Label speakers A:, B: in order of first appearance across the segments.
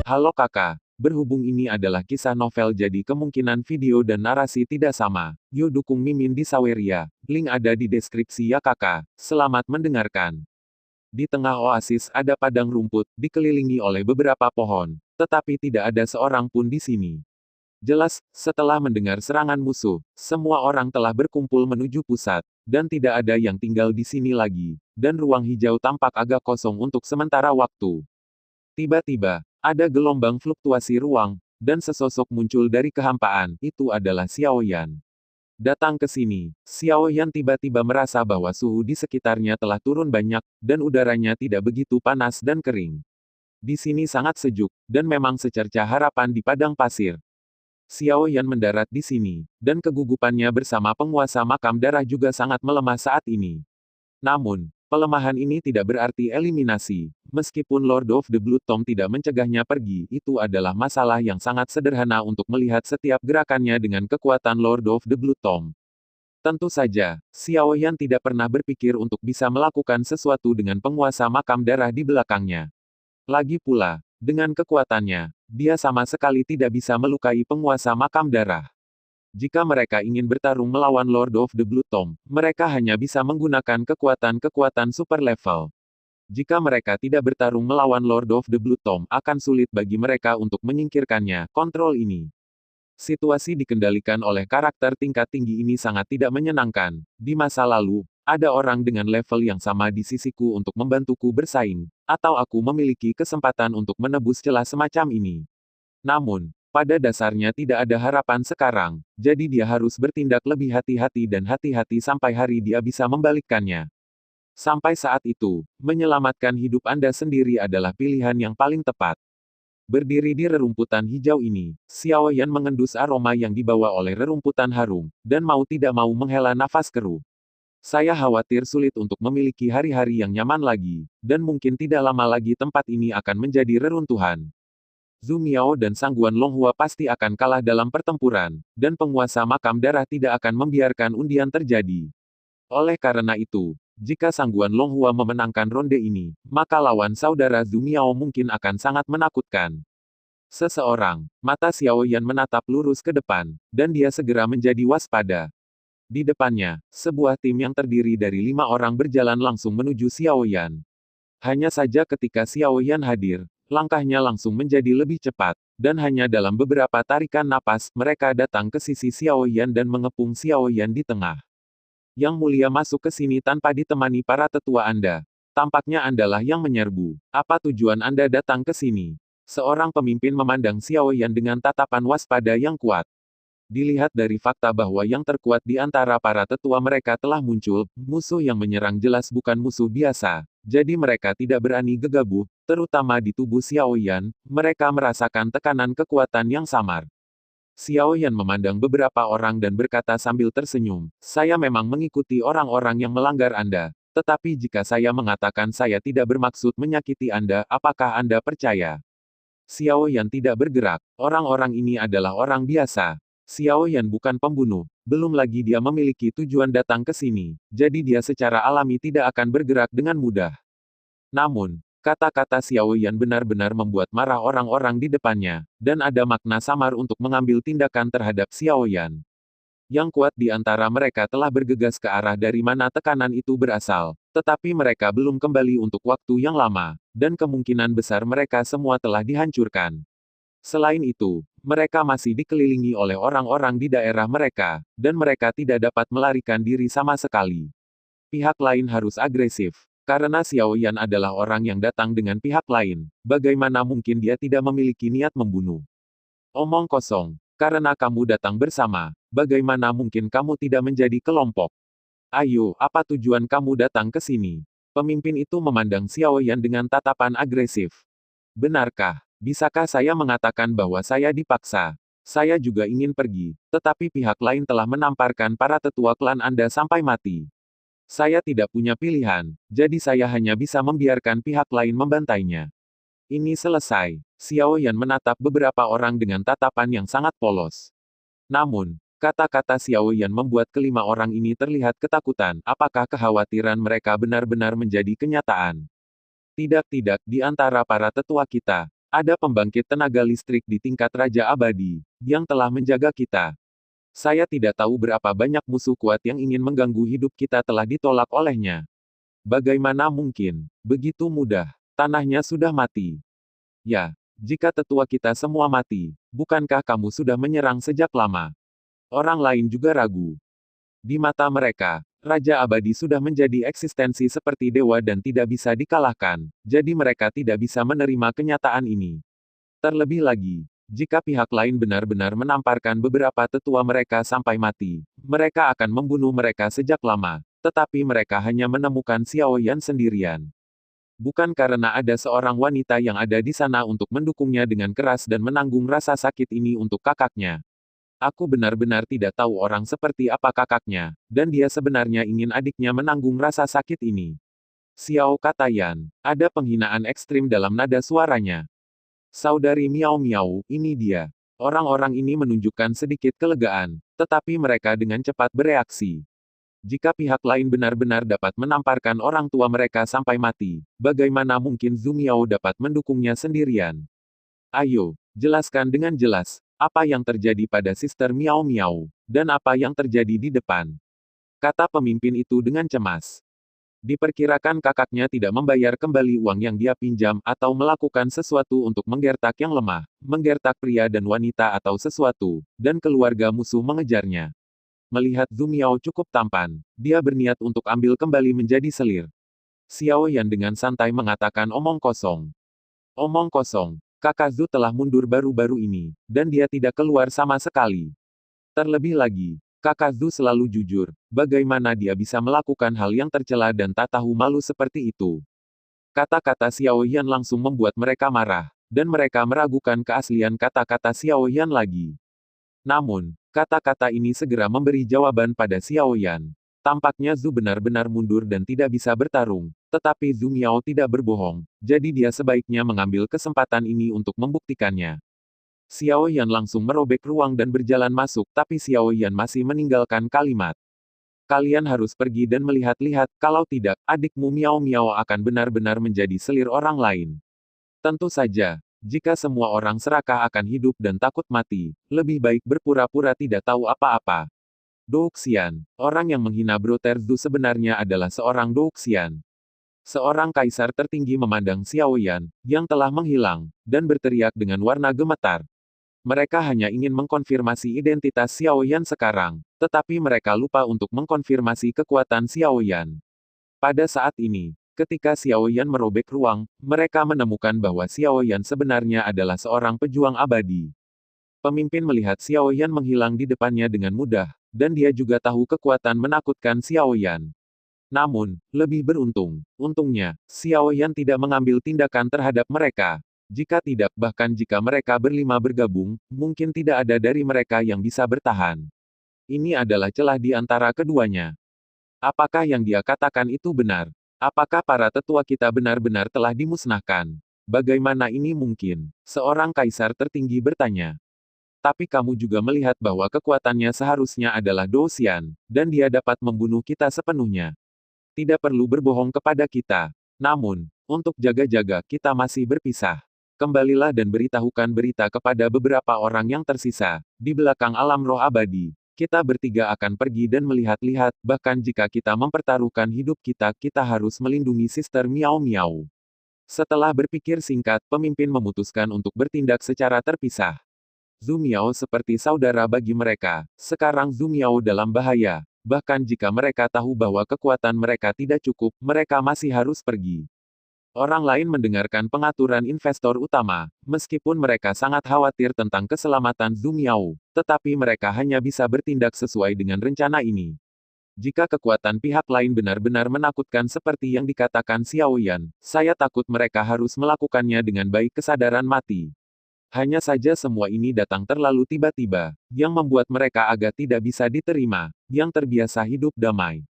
A: Halo kakak, berhubung ini adalah kisah novel jadi kemungkinan video dan narasi tidak sama. Yuk dukung Mimin di Saweria, link ada di deskripsi ya kakak. Selamat mendengarkan. Di tengah oasis ada padang rumput, dikelilingi oleh beberapa pohon, tetapi tidak ada seorang pun di sini. Jelas, setelah mendengar serangan musuh, semua orang telah berkumpul menuju pusat, dan tidak ada yang tinggal di sini lagi, dan ruang hijau tampak agak kosong untuk sementara waktu. Tiba-tiba, ada gelombang fluktuasi ruang, dan sesosok muncul dari kehampaan, itu adalah Xiao Yan. Datang ke sini, Xiao Yan tiba-tiba merasa bahwa suhu di sekitarnya telah turun banyak, dan udaranya tidak begitu panas dan kering. Di sini sangat sejuk, dan memang secerca harapan di padang pasir. Xiao Yan mendarat di sini, dan kegugupannya bersama penguasa makam darah juga sangat melemah saat ini. Namun, pelemahan ini tidak berarti eliminasi. Meskipun Lord of the Blood Tome tidak mencegahnya pergi, itu adalah masalah yang sangat sederhana untuk melihat setiap gerakannya dengan kekuatan Lord of the Blood Tome. Tentu saja, Xiao Yan tidak pernah berpikir untuk bisa melakukan sesuatu dengan penguasa makam darah di belakangnya. Lagi pula, dengan kekuatannya, dia sama sekali tidak bisa melukai penguasa makam darah. Jika mereka ingin bertarung melawan Lord of the Blood Tome, mereka hanya bisa menggunakan kekuatan-kekuatan super level. Jika mereka tidak bertarung melawan Lord of the Blood Tome, akan sulit bagi mereka untuk menyingkirkannya. Kontrol ini. Situasi dikendalikan oleh karakter tingkat tinggi ini sangat tidak menyenangkan. Di masa lalu, ada orang dengan level yang sama di sisiku untuk membantuku bersaing, atau aku memiliki kesempatan untuk menebus celah semacam ini. Namun, pada dasarnya tidak ada harapan sekarang, jadi dia harus bertindak lebih hati-hati dan hati-hati sampai hari dia bisa membalikkannya. Sampai saat itu, menyelamatkan hidup Anda sendiri adalah pilihan yang paling tepat. Berdiri di rerumputan hijau ini, Xiao Yan mengendus aroma yang dibawa oleh rerumputan harum, dan mau tidak mau menghela nafas keruh. Saya khawatir sulit untuk memiliki hari-hari yang nyaman lagi, dan mungkin tidak lama lagi tempat ini akan menjadi reruntuhan. Zhu Miao dan Sangguan Longhua pasti akan kalah dalam pertempuran, dan penguasa makam darah tidak akan membiarkan undian terjadi. Oleh karena itu, jika Sangguan Longhua memenangkan ronde ini, maka lawan saudara Zhu Miao mungkin akan sangat menakutkan. Seseorang, mata Xiao Yan menatap lurus ke depan, dan dia segera menjadi waspada. Di depannya, sebuah tim yang terdiri dari 5 orang berjalan langsung menuju Xiao Yan. Hanya saja ketika Xiao Yan hadir, langkahnya langsung menjadi lebih cepat, dan hanya dalam beberapa tarikan napas, mereka datang ke sisi Xiao Yan dan mengepung Xiao Yan di tengah. Yang mulia masuk ke sini tanpa ditemani para tetua Anda. Tampaknya Andalah yang menyerbu. Apa tujuan Anda datang ke sini? Seorang pemimpin memandang Xiao Yan dengan tatapan waspada yang kuat. Dilihat dari fakta bahwa yang terkuat di antara para tetua mereka telah muncul, musuh yang menyerang jelas bukan musuh biasa. Jadi mereka tidak berani gegabah, terutama di tubuh Xiao Yan, mereka merasakan tekanan kekuatan yang samar. Xiao Yan memandang beberapa orang dan berkata sambil tersenyum, saya memang mengikuti orang-orang yang melanggar Anda, tetapi jika saya mengatakan saya tidak bermaksud menyakiti Anda, apakah Anda percaya? Xiao Yan tidak bergerak, orang-orang ini adalah orang biasa. Xiao Yan bukan pembunuh, belum lagi dia memiliki tujuan datang ke sini, jadi dia secara alami tidak akan bergerak dengan mudah. Namun, kata-kata Xiao Yan benar-benar membuat marah orang-orang di depannya, dan ada makna samar untuk mengambil tindakan terhadap Xiao Yan. Yang kuat di antara mereka telah bergegas ke arah dari mana tekanan itu berasal, tetapi mereka belum kembali untuk waktu yang lama, dan kemungkinan besar mereka semua telah dihancurkan. Selain itu, mereka masih dikelilingi oleh orang-orang di daerah mereka, dan mereka tidak dapat melarikan diri sama sekali. Pihak lain harus agresif. Karena Xiao Yan adalah orang yang datang dengan pihak lain, bagaimana mungkin dia tidak memiliki niat membunuh? Omong kosong. Karena kamu datang bersama, bagaimana mungkin kamu tidak menjadi kelompok? Ayo, apa tujuan kamu datang ke sini? Pemimpin itu memandang Xiao Yan dengan tatapan agresif. Benarkah? Bisakah saya mengatakan bahwa saya dipaksa? Saya juga ingin pergi, tetapi pihak lain telah menamparkan para tetua klan Anda sampai mati. Saya tidak punya pilihan, jadi saya hanya bisa membiarkan pihak lain membantainya. Ini selesai. Xiao Yan menatap beberapa orang dengan tatapan yang sangat polos. Namun, kata-kata Xiao Yan membuat kelima orang ini terlihat ketakutan. Apakah kekhawatiran mereka benar-benar menjadi kenyataan? Tidak-tidak, di antara para tetua kita, Ada pembangkit tenaga listrik di tingkat Raja Abadi, yang telah menjaga kita. Saya tidak tahu berapa banyak musuh kuat yang ingin mengganggu hidup kita telah ditolak olehnya. Bagaimana mungkin? Begitu mudah. Tanahnya sudah mati. Ya, jika tetua kita semua mati, bukankah kamu sudah menyerang sejak lama? Orang lain juga ragu. Di mata mereka, Raja Abadi sudah menjadi eksistensi seperti dewa dan tidak bisa dikalahkan, jadi mereka tidak bisa menerima kenyataan ini. Terlebih lagi, jika pihak lain benar-benar menamparkan beberapa tetua mereka sampai mati, mereka akan membunuh mereka sejak lama, tetapi mereka hanya menemukan Xiao Yan sendirian. Bukan karena ada seorang wanita yang ada di sana untuk mendukungnya dengan keras dan menanggung rasa sakit ini untuk kakaknya. Aku benar-benar tidak tahu orang seperti apa kakaknya, dan dia sebenarnya ingin adiknya menanggung rasa sakit ini. Xiao kata Yan, ada penghinaan ekstrim dalam nada suaranya. Saudari Miao Miao, ini dia. Orang-orang ini menunjukkan sedikit kelegaan, tetapi mereka dengan cepat bereaksi. Jika pihak lain benar-benar dapat menamparkan orang tua mereka sampai mati, bagaimana mungkin Zhu Miao dapat mendukungnya sendirian? Ayo, jelaskan dengan jelas, apa yang terjadi pada Sister Miao Miao, dan apa yang terjadi di depan. Kata pemimpin itu dengan cemas. Diperkirakan kakaknya tidak membayar kembali uang yang dia pinjam atau melakukan sesuatu untuk menggertak yang lemah, menggertak pria dan wanita atau sesuatu, dan keluarga musuh mengejarnya. Melihat Zhu Miao cukup tampan, dia berniat untuk ambil kembali menjadi selir. Xiao Yan dengan santai mengatakan omong kosong. Omong kosong, kakak Zhu telah mundur baru-baru ini, dan dia tidak keluar sama sekali. Terlebih lagi, kakak Zhu selalu jujur, bagaimana dia bisa melakukan hal yang tercela dan tak tahu malu seperti itu. Kata-kata Xiao Yan langsung membuat mereka marah, dan mereka meragukan keaslian kata-kata Xiao Yan lagi. Namun, kata-kata ini segera memberi jawaban pada Xiao Yan. Tampaknya Zhu benar-benar mundur dan tidak bisa bertarung, tetapi Zhu Miao tidak berbohong, jadi dia sebaiknya mengambil kesempatan ini untuk membuktikannya. Xiao Yan langsung merobek ruang dan berjalan masuk, tapi Xiao Yan masih meninggalkan kalimat. Kalian harus pergi dan melihat-lihat, kalau tidak, adikmu Miao Miao akan benar-benar menjadi selir orang lain. Tentu saja, jika semua orang serakah akan hidup dan takut mati, lebih baik berpura-pura tidak tahu apa-apa. Douxian, orang yang menghina Brother Zhu sebenarnya adalah seorang Douxian. Seorang kaisar tertinggi memandang Xiao Yan, yang telah menghilang, dan berteriak dengan warna gemetar. Mereka hanya ingin mengkonfirmasi identitas Xiao Yan sekarang, tetapi mereka lupa untuk mengkonfirmasi kekuatan Xiao Yan. Pada saat ini, ketika Xiao Yan merobek ruang, mereka menemukan bahwa Xiao Yan sebenarnya adalah seorang pejuang abadi. Pemimpin melihat Xiao Yan menghilang di depannya dengan mudah, dan dia juga tahu kekuatan menakutkan Xiao Yan. Namun, lebih beruntung, untungnya, Xiao Yan tidak mengambil tindakan terhadap mereka. Jika tidak, bahkan jika mereka berlima bergabung, mungkin tidak ada dari mereka yang bisa bertahan. Ini adalah celah di antara keduanya. Apakah yang dia katakan itu benar? Apakah para tetua kita benar-benar telah dimusnahkan? Bagaimana ini mungkin? Seorang kaisar tertinggi bertanya. Tapi kamu juga melihat bahwa kekuatannya seharusnya adalah Douxian, dan dia dapat membunuh kita sepenuhnya. Tidak perlu berbohong kepada kita. Namun, untuk jaga-jaga, kita masih berpisah. Kembalilah dan beritahukan berita kepada beberapa orang yang tersisa, di belakang alam roh abadi. Kita bertiga akan pergi dan melihat-lihat, bahkan jika kita mempertaruhkan hidup kita, kita harus melindungi Sister Miao Miao. Setelah berpikir singkat, pemimpin memutuskan untuk bertindak secara terpisah. Zhu Miao seperti saudara bagi mereka, sekarang Zhu Miao dalam bahaya, bahkan jika mereka tahu bahwa kekuatan mereka tidak cukup, mereka masih harus pergi. Orang lain mendengarkan pengaturan investor utama, meskipun mereka sangat khawatir tentang keselamatan Zhu Miao, tetapi mereka hanya bisa bertindak sesuai dengan rencana ini. Jika kekuatan pihak lain benar-benar menakutkan seperti yang dikatakan Xiao Yan, saya takut mereka harus melakukannya dengan baik kesadaran mati. Hanya saja semua ini datang terlalu tiba-tiba, yang membuat mereka agak tidak bisa diterima, yang terbiasa hidup damai.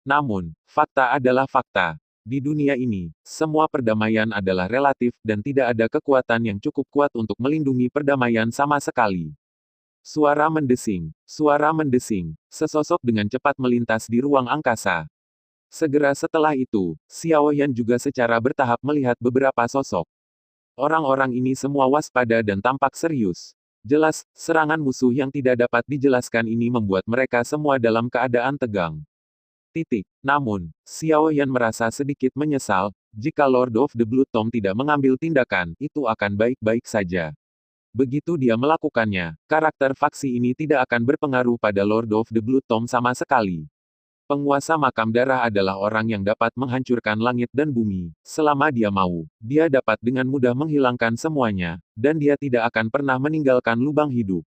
A: Namun, fakta adalah fakta. Di dunia ini, semua perdamaian adalah relatif dan tidak ada kekuatan yang cukup kuat untuk melindungi perdamaian sama sekali. Suara mendesing, sesosok dengan cepat melintas di ruang angkasa. Segera setelah itu, Xiao Yan juga secara bertahap melihat beberapa sosok. Orang-orang ini semua waspada dan tampak serius. Jelas, serangan musuh yang tidak dapat dijelaskan ini membuat mereka semua dalam keadaan tegang. Namun, Xiao Yan merasa sedikit menyesal, jika Lord of the Blood Tome tidak mengambil tindakan, itu akan baik-baik saja. Begitu dia melakukannya, karakter faksi ini tidak akan berpengaruh pada Lord of the Blood Tome sama sekali. Penguasa makam darah adalah orang yang dapat menghancurkan langit dan bumi. Selama dia mau, dia dapat dengan mudah menghilangkan semuanya, dan dia tidak akan pernah meninggalkan lubang hidup.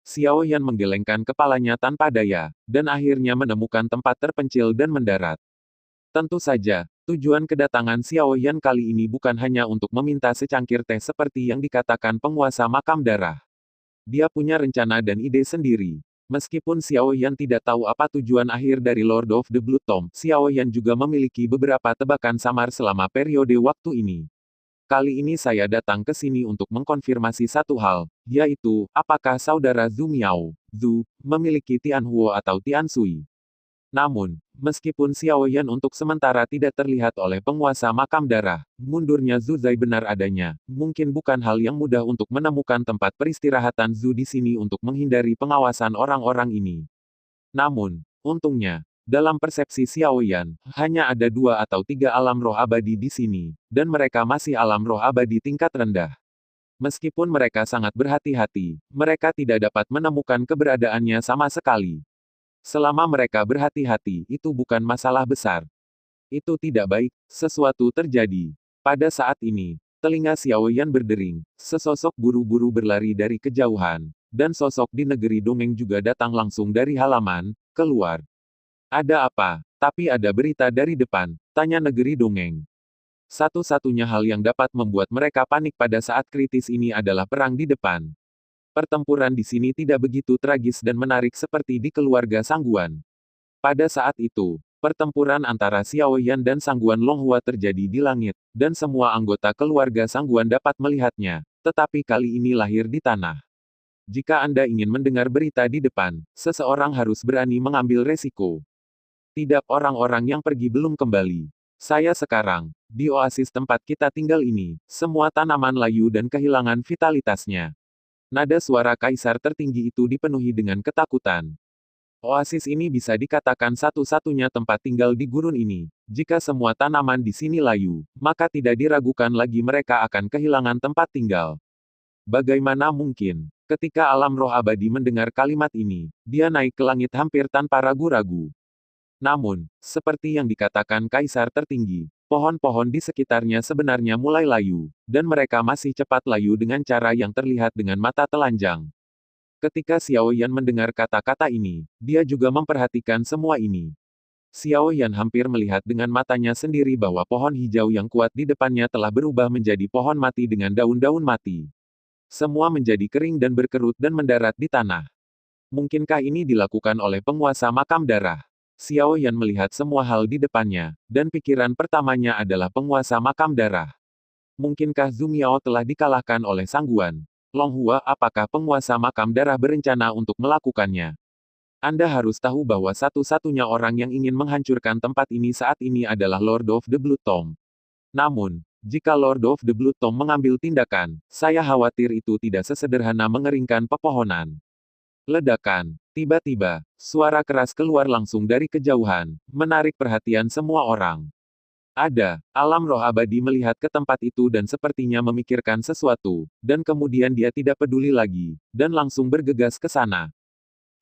A: Xiao Yan menggelengkan kepalanya tanpa daya, dan akhirnya menemukan tempat terpencil dan mendarat. Tentu saja, tujuan kedatangan Xiao Yan kali ini bukan hanya untuk meminta secangkir teh seperti yang dikatakan penguasa makam darah. Dia punya rencana dan ide sendiri. Meskipun Xiao Yan tidak tahu apa tujuan akhir dari Lord of the Blood Tome, Xiao Yan juga memiliki beberapa tebakan samar selama periode waktu ini. Kali ini saya datang ke sini untuk mengkonfirmasi satu hal, yaitu, apakah saudara Zhu Miao, Zhu, memiliki Tianhuo atau Tiansui? Namun, meskipun Xiao Yan untuk sementara tidak terlihat oleh penguasa makam darah, mundurnya Zhu Zai benar adanya, mungkin bukan hal yang mudah untuk menemukan tempat peristirahatan Zhu di sini untuk menghindari pengawasan orang-orang ini. Namun, untungnya, dalam persepsi Xiao Yan, hanya ada 2 atau 3 alam roh abadi di sini, dan mereka masih alam roh abadi tingkat rendah. Meskipun mereka sangat berhati-hati, mereka tidak dapat menemukan keberadaannya sama sekali. Selama mereka berhati-hati, itu bukan masalah besar. Itu tidak baik, sesuatu terjadi. Pada saat ini, telinga Xiao Yan berdering, sesosok buru-buru berlari dari kejauhan, dan sosok di negeri dongeng juga datang langsung dari halaman, keluar. Ada apa? Tapi ada berita dari depan, tanya negeri dongeng. Satu-satunya hal yang dapat membuat mereka panik pada saat kritis ini adalah perang di depan. Pertempuran di sini tidak begitu tragis dan menarik seperti di keluarga Sangguan. Pada saat itu, pertempuran antara Xiao Yan dan Sangguan Longhua terjadi di langit, dan semua anggota keluarga Sangguan dapat melihatnya, tetapi kali ini lahir di tanah. Jika Anda ingin mendengar berita di depan, seseorang harus berani mengambil resiko. Tidak orang-orang yang pergi belum kembali. Saya sekarang, di oasis tempat kita tinggal ini, semua tanaman layu dan kehilangan vitalitasnya. Nada suara kaisar tertinggi itu dipenuhi dengan ketakutan. Oasis ini bisa dikatakan satu-satunya tempat tinggal di gurun ini. Jika semua tanaman di sini layu, maka tidak diragukan lagi mereka akan kehilangan tempat tinggal. Bagaimana mungkin? Ketika alam roh abadi mendengar kalimat ini, dia naik ke langit hampir tanpa ragu-ragu. Namun, seperti yang dikatakan kaisar tertinggi, pohon-pohon di sekitarnya sebenarnya mulai layu, dan mereka masih cepat layu dengan cara yang terlihat dengan mata telanjang. Ketika Xiao Yan mendengar kata-kata ini, dia juga memperhatikan semua ini. Xiao Yan hampir melihat dengan matanya sendiri bahwa pohon hijau yang kuat di depannya telah berubah menjadi pohon mati dengan daun-daun mati. Semua menjadi kering dan berkerut dan mendarat di tanah. Mungkinkah ini dilakukan oleh penguasa makam darah? Xiao Yan melihat semua hal di depannya, dan pikiran pertamanya adalah penguasa makam darah. Mungkinkah Zhu Miao telah dikalahkan oleh Sangguan? Longhua, apakah penguasa makam darah berencana untuk melakukannya? Anda harus tahu bahwa satu-satunya orang yang ingin menghancurkan tempat ini saat ini adalah Lord of the Blood Tome. Namun, jika Lord of the Blood Tome mengambil tindakan, saya khawatir itu tidak sesederhana mengeringkan pepohonan. Ledakan. Tiba-tiba, suara keras keluar langsung dari kejauhan, menarik perhatian semua orang. Ada, alam roh abadi melihat ke tempat itu dan sepertinya memikirkan sesuatu, dan kemudian dia tidak peduli lagi, dan langsung bergegas ke sana.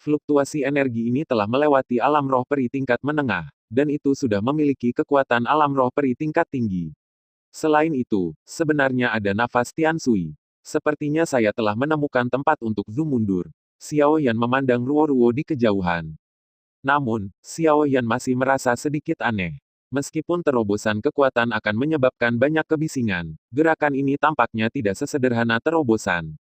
A: Fluktuasi energi ini telah melewati alam roh peri tingkat menengah, dan itu sudah memiliki kekuatan alam roh peri tingkat tinggi. Selain itu, sebenarnya ada nafas Tiansui. Sepertinya saya telah menemukan tempat untuk zoom mundur. Xiao Yan memandang Ruo-Ruo di kejauhan. Namun, Xiao Yan masih merasa sedikit aneh. Meskipun terobosan kekuatan akan menyebabkan banyak kebisingan, gerakan ini tampaknya tidak sesederhana terobosan.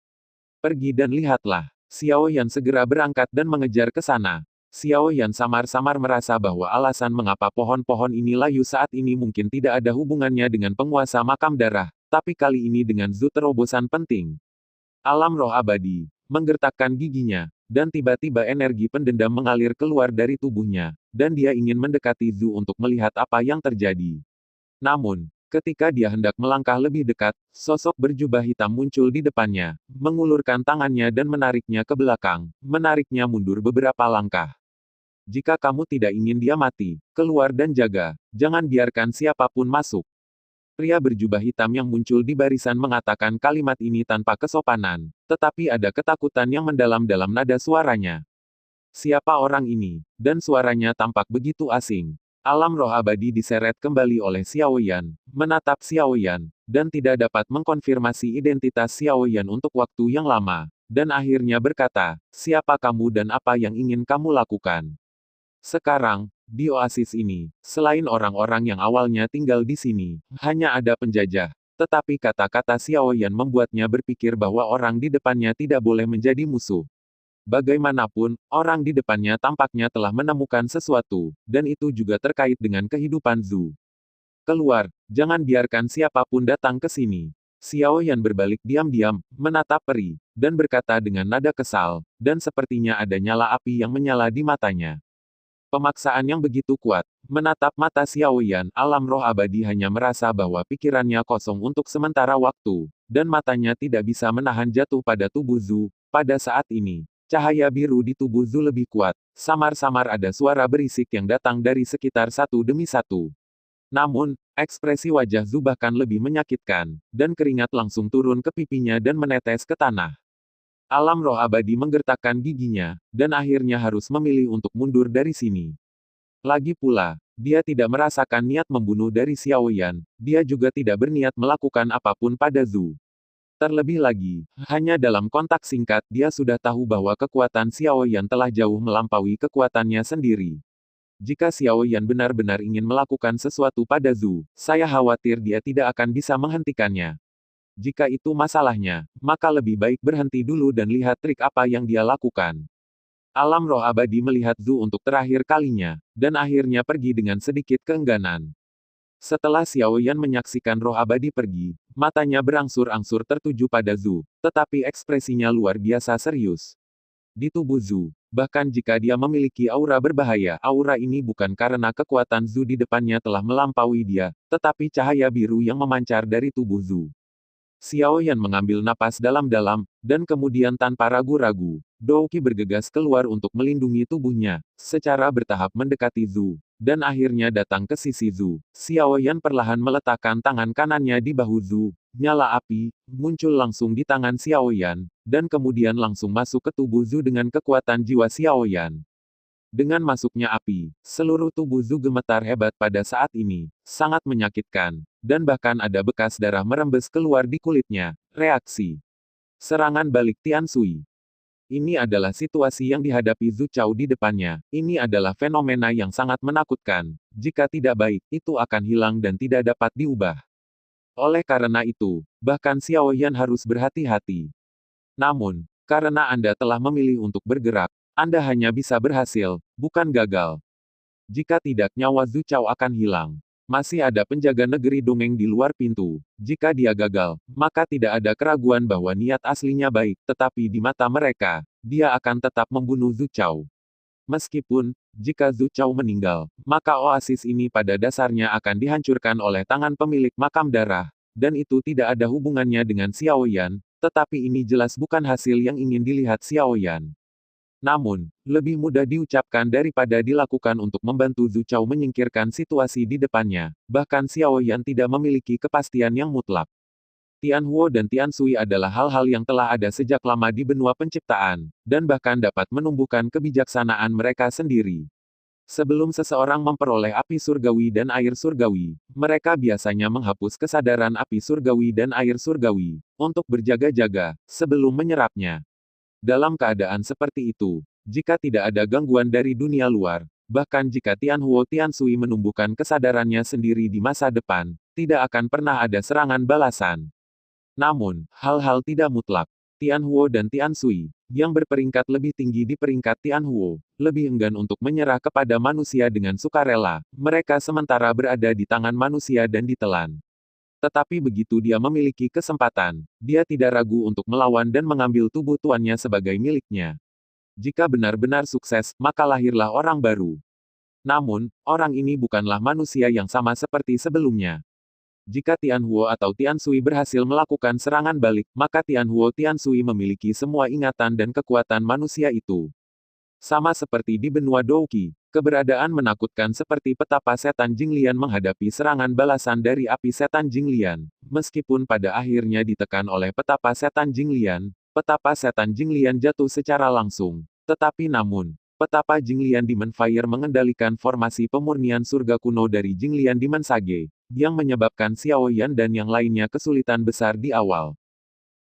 A: Pergi dan lihatlah. Xiao Yan segera berangkat dan mengejar ke sana. Xiao Yan samar-samar merasa bahwa alasan mengapa pohon-pohon ini layu saat ini mungkin tidak ada hubungannya dengan penguasa makam darah, tapi kali ini dengan Zhu terobosan penting. Alam roh abadi menggertakkan giginya, dan tiba-tiba energi pendendam mengalir keluar dari tubuhnya, dan dia ingin mendekati Zhu untuk melihat apa yang terjadi. Namun, Ketika dia hendak melangkah lebih dekat, sosok berjubah hitam muncul di depannya, mengulurkan tangannya dan menariknya ke belakang, menariknya mundur beberapa langkah. Jika kamu tidak ingin dia mati, keluar dan jaga, jangan biarkan siapapun masuk. Pria berjubah hitam yang muncul di barisan mengatakan kalimat ini tanpa kesopanan, tetapi ada ketakutan yang mendalam dalam nada suaranya. Siapa orang ini? Dan suaranya tampak begitu asing. Alam roh abadi diseret kembali oleh Xiao Yan, menatap Xiao Yan, dan tidak dapat mengkonfirmasi identitas Xiao Yan untuk waktu yang lama, dan akhirnya berkata, siapa kamu dan apa yang ingin kamu lakukan? Sekarang, di oasis ini, selain orang-orang yang awalnya tinggal di sini, hanya ada penjajah. Tetapi kata-kata Xiao Yan membuatnya berpikir bahwa orang di depannya tidak boleh menjadi musuh. Bagaimanapun, orang di depannya tampaknya telah menemukan sesuatu, dan itu juga terkait dengan kehidupan Zhu. Keluar, jangan biarkan siapapun datang ke sini. Xiao Yan berbalik diam-diam, menatap peri, dan berkata dengan nada kesal, dan sepertinya ada nyala api yang menyala di matanya. Pemaksaan yang begitu kuat, menatap mata Xiao Yan, alam roh abadi hanya merasa bahwa pikirannya kosong untuk sementara waktu, dan matanya tidak bisa menahan jatuh pada tubuh Zhu. Pada saat ini, cahaya biru di tubuh Zhu lebih kuat, samar-samar ada suara berisik yang datang dari sekitar satu demi satu. Namun, ekspresi wajah Zhu bahkan lebih menyakitkan, dan keringat langsung turun ke pipinya dan menetes ke tanah. Alam roh abadi menggertakkan giginya, dan akhirnya harus memilih untuk mundur dari sini. Lagi pula, dia tidak merasakan niat membunuh dari Xiao Yan, dia juga tidak berniat melakukan apapun pada Zhu. Terlebih lagi, hanya dalam kontak singkat dia sudah tahu bahwa kekuatan Xiao Yan telah jauh melampaui kekuatannya sendiri. Jika Xiao Yan benar-benar ingin melakukan sesuatu pada Zhu, saya khawatir dia tidak akan bisa menghentikannya. Jika itu masalahnya, maka lebih baik berhenti dulu dan lihat trik apa yang dia lakukan. Alam roh abadi melihat Zhu untuk terakhir kalinya, dan akhirnya pergi dengan sedikit keengganan. Setelah Xiao Yan menyaksikan roh abadi pergi, matanya berangsur-angsur tertuju pada Zhu, tetapi ekspresinya luar biasa serius. Di tubuh Zhu, bahkan jika dia memiliki aura berbahaya, aura ini bukan karena kekuatan Zhu di depannya telah melampaui dia, tetapi cahaya biru yang memancar dari tubuh Zhu. Xiao Yan mengambil napas dalam-dalam, dan kemudian tanpa ragu-ragu, Douqi bergegas keluar untuk melindungi tubuhnya, secara bertahap mendekati Zhu, dan akhirnya datang ke sisi Zhu. Xiao Yan perlahan meletakkan tangan kanannya di bahu Zhu, nyala api, muncul langsung di tangan Xiao Yan, dan kemudian langsung masuk ke tubuh Zhu dengan kekuatan jiwa Xiao Yan. Dengan masuknya api, seluruh tubuh Zhu gemetar hebat pada saat ini, sangat menyakitkan, dan bahkan ada bekas darah merembes keluar di kulitnya. Reaksi serangan balik Tian Sui. Ini adalah situasi yang dihadapi Zhu Chao di depannya. Ini adalah fenomena yang sangat menakutkan. Jika tidak baik, itu akan hilang dan tidak dapat diubah. Oleh karena itu, bahkan Xiao Yan harus berhati-hati. Namun, karena Anda telah memilih untuk bergerak, Anda hanya bisa berhasil, bukan gagal. Jika tidak, nyawa Zhu Chao akan hilang. Masih ada penjaga negeri dongeng di luar pintu. Jika dia gagal, maka tidak ada keraguan bahwa niat aslinya baik, tetapi di mata mereka, dia akan tetap membunuh Zhu Chao. Meskipun, jika Zhu Chao meninggal, maka oasis ini pada dasarnya akan dihancurkan oleh tangan pemilik makam darah, dan itu tidak ada hubungannya dengan Xiao Yan, tetapi ini jelas bukan hasil yang ingin dilihat Xiao Yan. Namun, lebih mudah diucapkan daripada dilakukan untuk membantu Zhu Chao menyingkirkan situasi di depannya. Bahkan Xiao Yan tidak memiliki kepastian yang mutlak. Tian Huo dan Tian Sui adalah hal-hal yang telah ada sejak lama di benua penciptaan, dan bahkan dapat menumbuhkan kebijaksanaan mereka sendiri. Sebelum seseorang memperoleh api surgawi dan air surgawi, mereka biasanya menghapus kesadaran api surgawi dan air surgawi, untuk berjaga-jaga, sebelum menyerapnya. Dalam keadaan seperti itu, jika tidak ada gangguan dari dunia luar, bahkan jika Tian Huo Tian Sui menumbuhkan kesadarannya sendiri di masa depan, tidak akan pernah ada serangan balasan. Namun, hal-hal tidak mutlak. Tian Huo dan Tian Sui, yang berperingkat lebih tinggi di peringkat Tian Huo, lebih enggan untuk menyerah kepada manusia dengan sukarela, mereka sementara berada di tangan manusia dan ditelan. Tetapi begitu dia memiliki kesempatan, dia tidak ragu untuk melawan dan mengambil tubuh tuannya sebagai miliknya. Jika benar-benar sukses, maka lahirlah orang baru. Namun, orang ini bukanlah manusia yang sama seperti sebelumnya. Jika Tianhuo atau Tiansui berhasil melakukan serangan balik, maka Tianhuo Tiansui memiliki semua ingatan dan kekuatan manusia itu. Sama seperti di benua Douqi, keberadaan menakutkan seperti petapa setan Jinglian menghadapi serangan balasan dari api setan Jinglian. Meskipun pada akhirnya ditekan oleh petapa setan Jinglian, petapa setan Jinglian jatuh secara langsung. Tetapi namun, petapa Jinglian Demon Fire mengendalikan formasi pemurnian surga kuno dari Jinglian Demon Sage, yang menyebabkan Xiao Yan dan yang lainnya kesulitan besar di awal.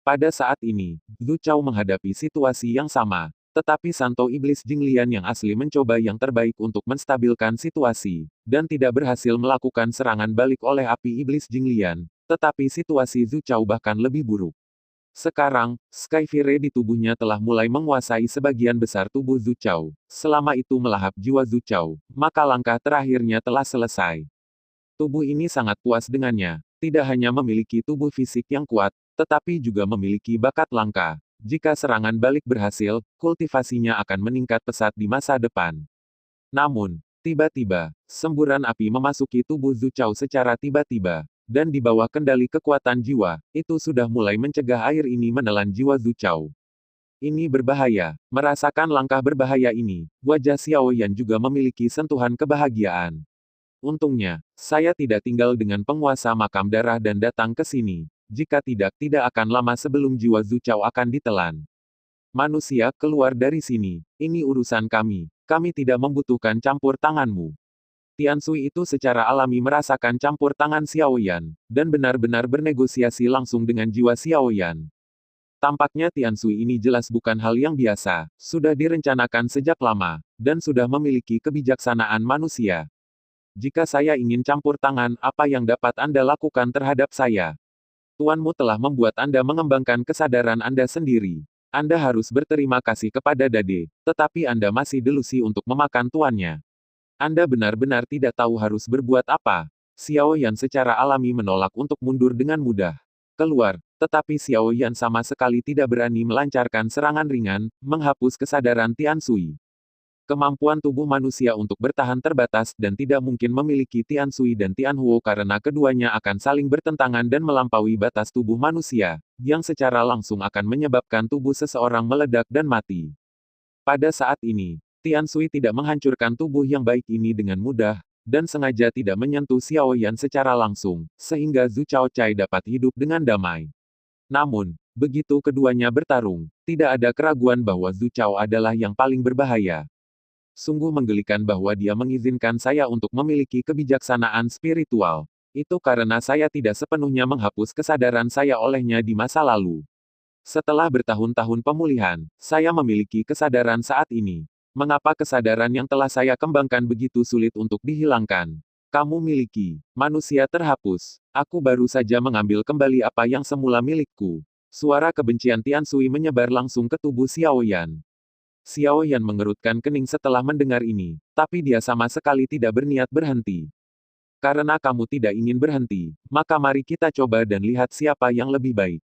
A: Pada saat ini, Zhu Chao menghadapi situasi yang sama, tetapi Santo Iblis Jinglian yang asli mencoba yang terbaik untuk menstabilkan situasi, dan tidak berhasil melakukan serangan balik oleh api Iblis Jinglian, tetapi situasi Zhu Chao bahkan lebih buruk. Sekarang, Sky Fire di tubuhnya telah mulai menguasai sebagian besar tubuh Zhu Chao. Selama itu melahap jiwa Zhu Chao, maka langkah terakhirnya telah selesai. Tubuh ini sangat puas dengannya. Tidak hanya memiliki tubuh fisik yang kuat, tetapi juga memiliki bakat langka. Jika serangan balik berhasil, kultivasinya akan meningkat pesat di masa depan. Namun, tiba-tiba, semburan api memasuki tubuh Zhu Chao secara tiba-tiba, dan di bawah kendali kekuatan jiwa, itu sudah mulai mencegah air ini menelan jiwa Zhu Chao. Ini berbahaya. Merasakan langkah berbahaya ini, wajah Xiao Yan juga memiliki sentuhan kebahagiaan. Untungnya, saya tidak tinggal dengan penguasa makam darah dan datang ke sini. Jika tidak akan lama sebelum jiwa Zhu Chao akan ditelan. Manusia, keluar dari sini. Ini urusan kami. Kami tidak membutuhkan campur tanganmu. Tiansui itu secara alami merasakan campur tangan Xiao Yan, dan benar-benar bernegosiasi langsung dengan jiwa Xiao Yan. Tampaknya Tiansui ini jelas bukan hal yang biasa, sudah direncanakan sejak lama, dan sudah memiliki kebijaksanaan manusia. Jika saya ingin campur tangan, apa yang dapat Anda lakukan terhadap saya? Tuanmu telah membuat Anda mengembangkan kesadaran Anda sendiri. Anda harus berterima kasih kepada Dade, tetapi Anda masih delusi untuk memakan tuannya. Anda benar-benar tidak tahu harus berbuat apa. Xiao Yan secara alami menolak untuk mundur dengan mudah. Keluar, tetapi Xiao Yan sama sekali tidak berani melancarkan serangan ringan, menghapus kesadaran Tiansui. Kemampuan tubuh manusia untuk bertahan terbatas dan tidak mungkin memiliki Tiansui dan Tianhuo karena keduanya akan saling bertentangan dan melampaui batas tubuh manusia, yang secara langsung akan menyebabkan tubuh seseorang meledak dan mati. Pada saat ini, Tiansui tidak menghancurkan tubuh yang baik ini dengan mudah, dan sengaja tidak menyentuh Xiao Yan secara langsung, sehingga Zhu Chao Cai dapat hidup dengan damai. Namun, begitu keduanya bertarung, tidak ada keraguan bahwa Zhu Chao adalah yang paling berbahaya. Sungguh menggelikan bahwa dia mengizinkan saya untuk memiliki kebijaksanaan spiritual. Itu karena saya tidak sepenuhnya menghapus kesadaran saya olehnya di masa lalu. Setelah bertahun-tahun pemulihan, saya memiliki kesadaran saat ini. Mengapa kesadaran yang telah saya kembangkan begitu sulit untuk dihilangkan? Kamu miliki. Manusia terhapus. Aku baru saja mengambil kembali apa yang semula milikku. Suara kebencian Tiansui menyebar langsung ke tubuh Xiao Yan. Xiao Yan mengerutkan kening setelah mendengar ini, tapi dia sama sekali tidak berniat berhenti. Karena kamu tidak ingin berhenti, maka mari kita coba dan lihat siapa yang lebih baik.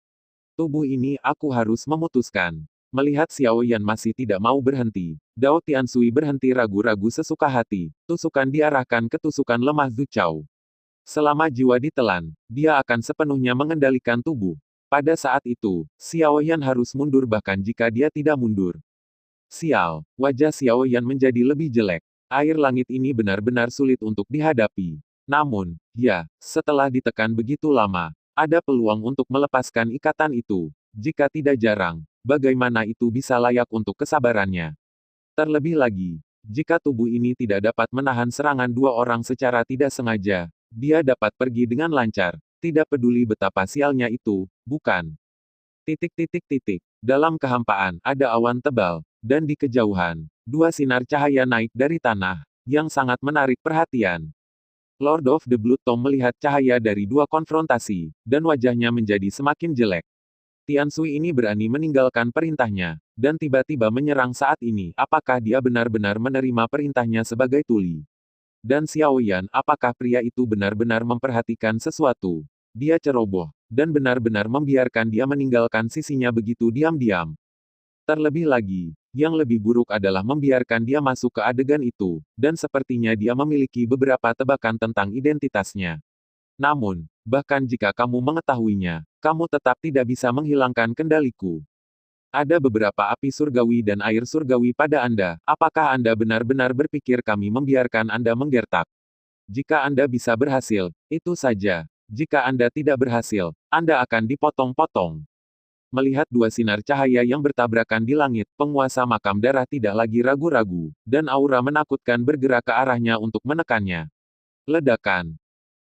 A: Tubuh ini aku harus memutuskan. Melihat Xiao Yan masih tidak mau berhenti, Dao Tiansui berhenti ragu-ragu sesuka hati, tusukan diarahkan ke tusukan lemah Zhu Chao. Selama jiwa ditelan, dia akan sepenuhnya mengendalikan tubuh. Pada saat itu, Xiao Yan harus mundur bahkan jika dia tidak mundur. Sial, wajah Xiao Yan menjadi lebih jelek. Air langit ini benar-benar sulit untuk dihadapi. Namun, ya, setelah ditekan begitu lama, ada peluang untuk melepaskan ikatan itu. Jika tidak jarang, bagaimana itu bisa layak untuk kesabarannya? Terlebih lagi, jika tubuh ini tidak dapat menahan serangan dua orang secara tidak sengaja, dia dapat pergi dengan lancar. Tidak peduli betapa sialnya itu, bukan? Dalam kehampaan, ada awan tebal. Dan di kejauhan, dua sinar cahaya naik dari tanah, yang sangat menarik perhatian. Lord of the Blood Tome melihat cahaya dari dua konfrontasi, dan wajahnya menjadi semakin jelek. Tiansui ini berani meninggalkan perintahnya, dan tiba-tiba menyerang saat ini. Apakah dia benar-benar menerima perintahnya sebagai tuli? Dan Xiao Yan, apakah pria itu benar-benar memperhatikan sesuatu? Dia ceroboh, dan benar-benar membiarkan dia meninggalkan sisinya begitu diam-diam. Terlebih lagi, yang lebih buruk adalah membiarkan dia masuk ke adegan itu, dan sepertinya dia memiliki beberapa tebakan tentang identitasnya. Namun, Bahkan jika kamu mengetahuinya, kamu tetap tidak bisa menghilangkan kendaliku. Ada beberapa api surgawi dan air surgawi pada Anda. Apakah Anda benar-benar berpikir kami membiarkan Anda menggertak? Jika Anda bisa berhasil, itu saja. Jika Anda tidak berhasil, Anda akan dipotong-potong. Melihat dua sinar cahaya yang bertabrakan di langit, penguasa makam darah tidak lagi ragu-ragu, dan aura menakutkan bergerak ke arahnya untuk menekannya. Ledakan.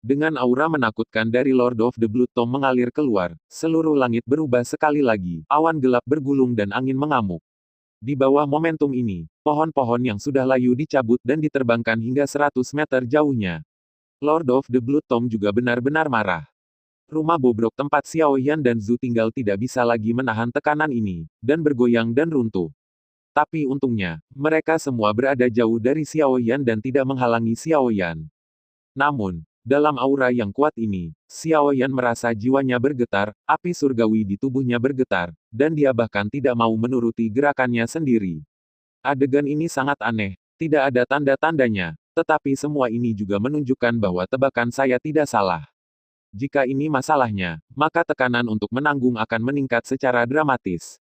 A: Dengan aura menakutkan dari Lord of the Blood Tome mengalir keluar, seluruh langit berubah sekali lagi, awan gelap bergulung dan angin mengamuk. Di bawah momentum ini, pohon-pohon yang sudah layu dicabut dan diterbangkan hingga 100 meter jauhnya. Lord of the Blood Tome juga benar-benar marah. Rumah bobrok tempat Xiao Yan dan Zhu tinggal tidak bisa lagi menahan tekanan ini, dan bergoyang dan runtuh. Tapi untungnya, mereka semua berada jauh dari Xiao Yan dan tidak menghalangi Xiao Yan. Namun, dalam aura yang kuat ini, Xiao Yan merasa jiwanya bergetar, api surgawi di tubuhnya bergetar, dan dia bahkan tidak mau menuruti gerakannya sendiri. Adegan ini sangat aneh, tidak ada tanda-tandanya, tetapi semua ini juga menunjukkan bahwa tebakan saya tidak salah. Jika ini masalahnya, maka tekanan untuk menanggung akan meningkat secara dramatis.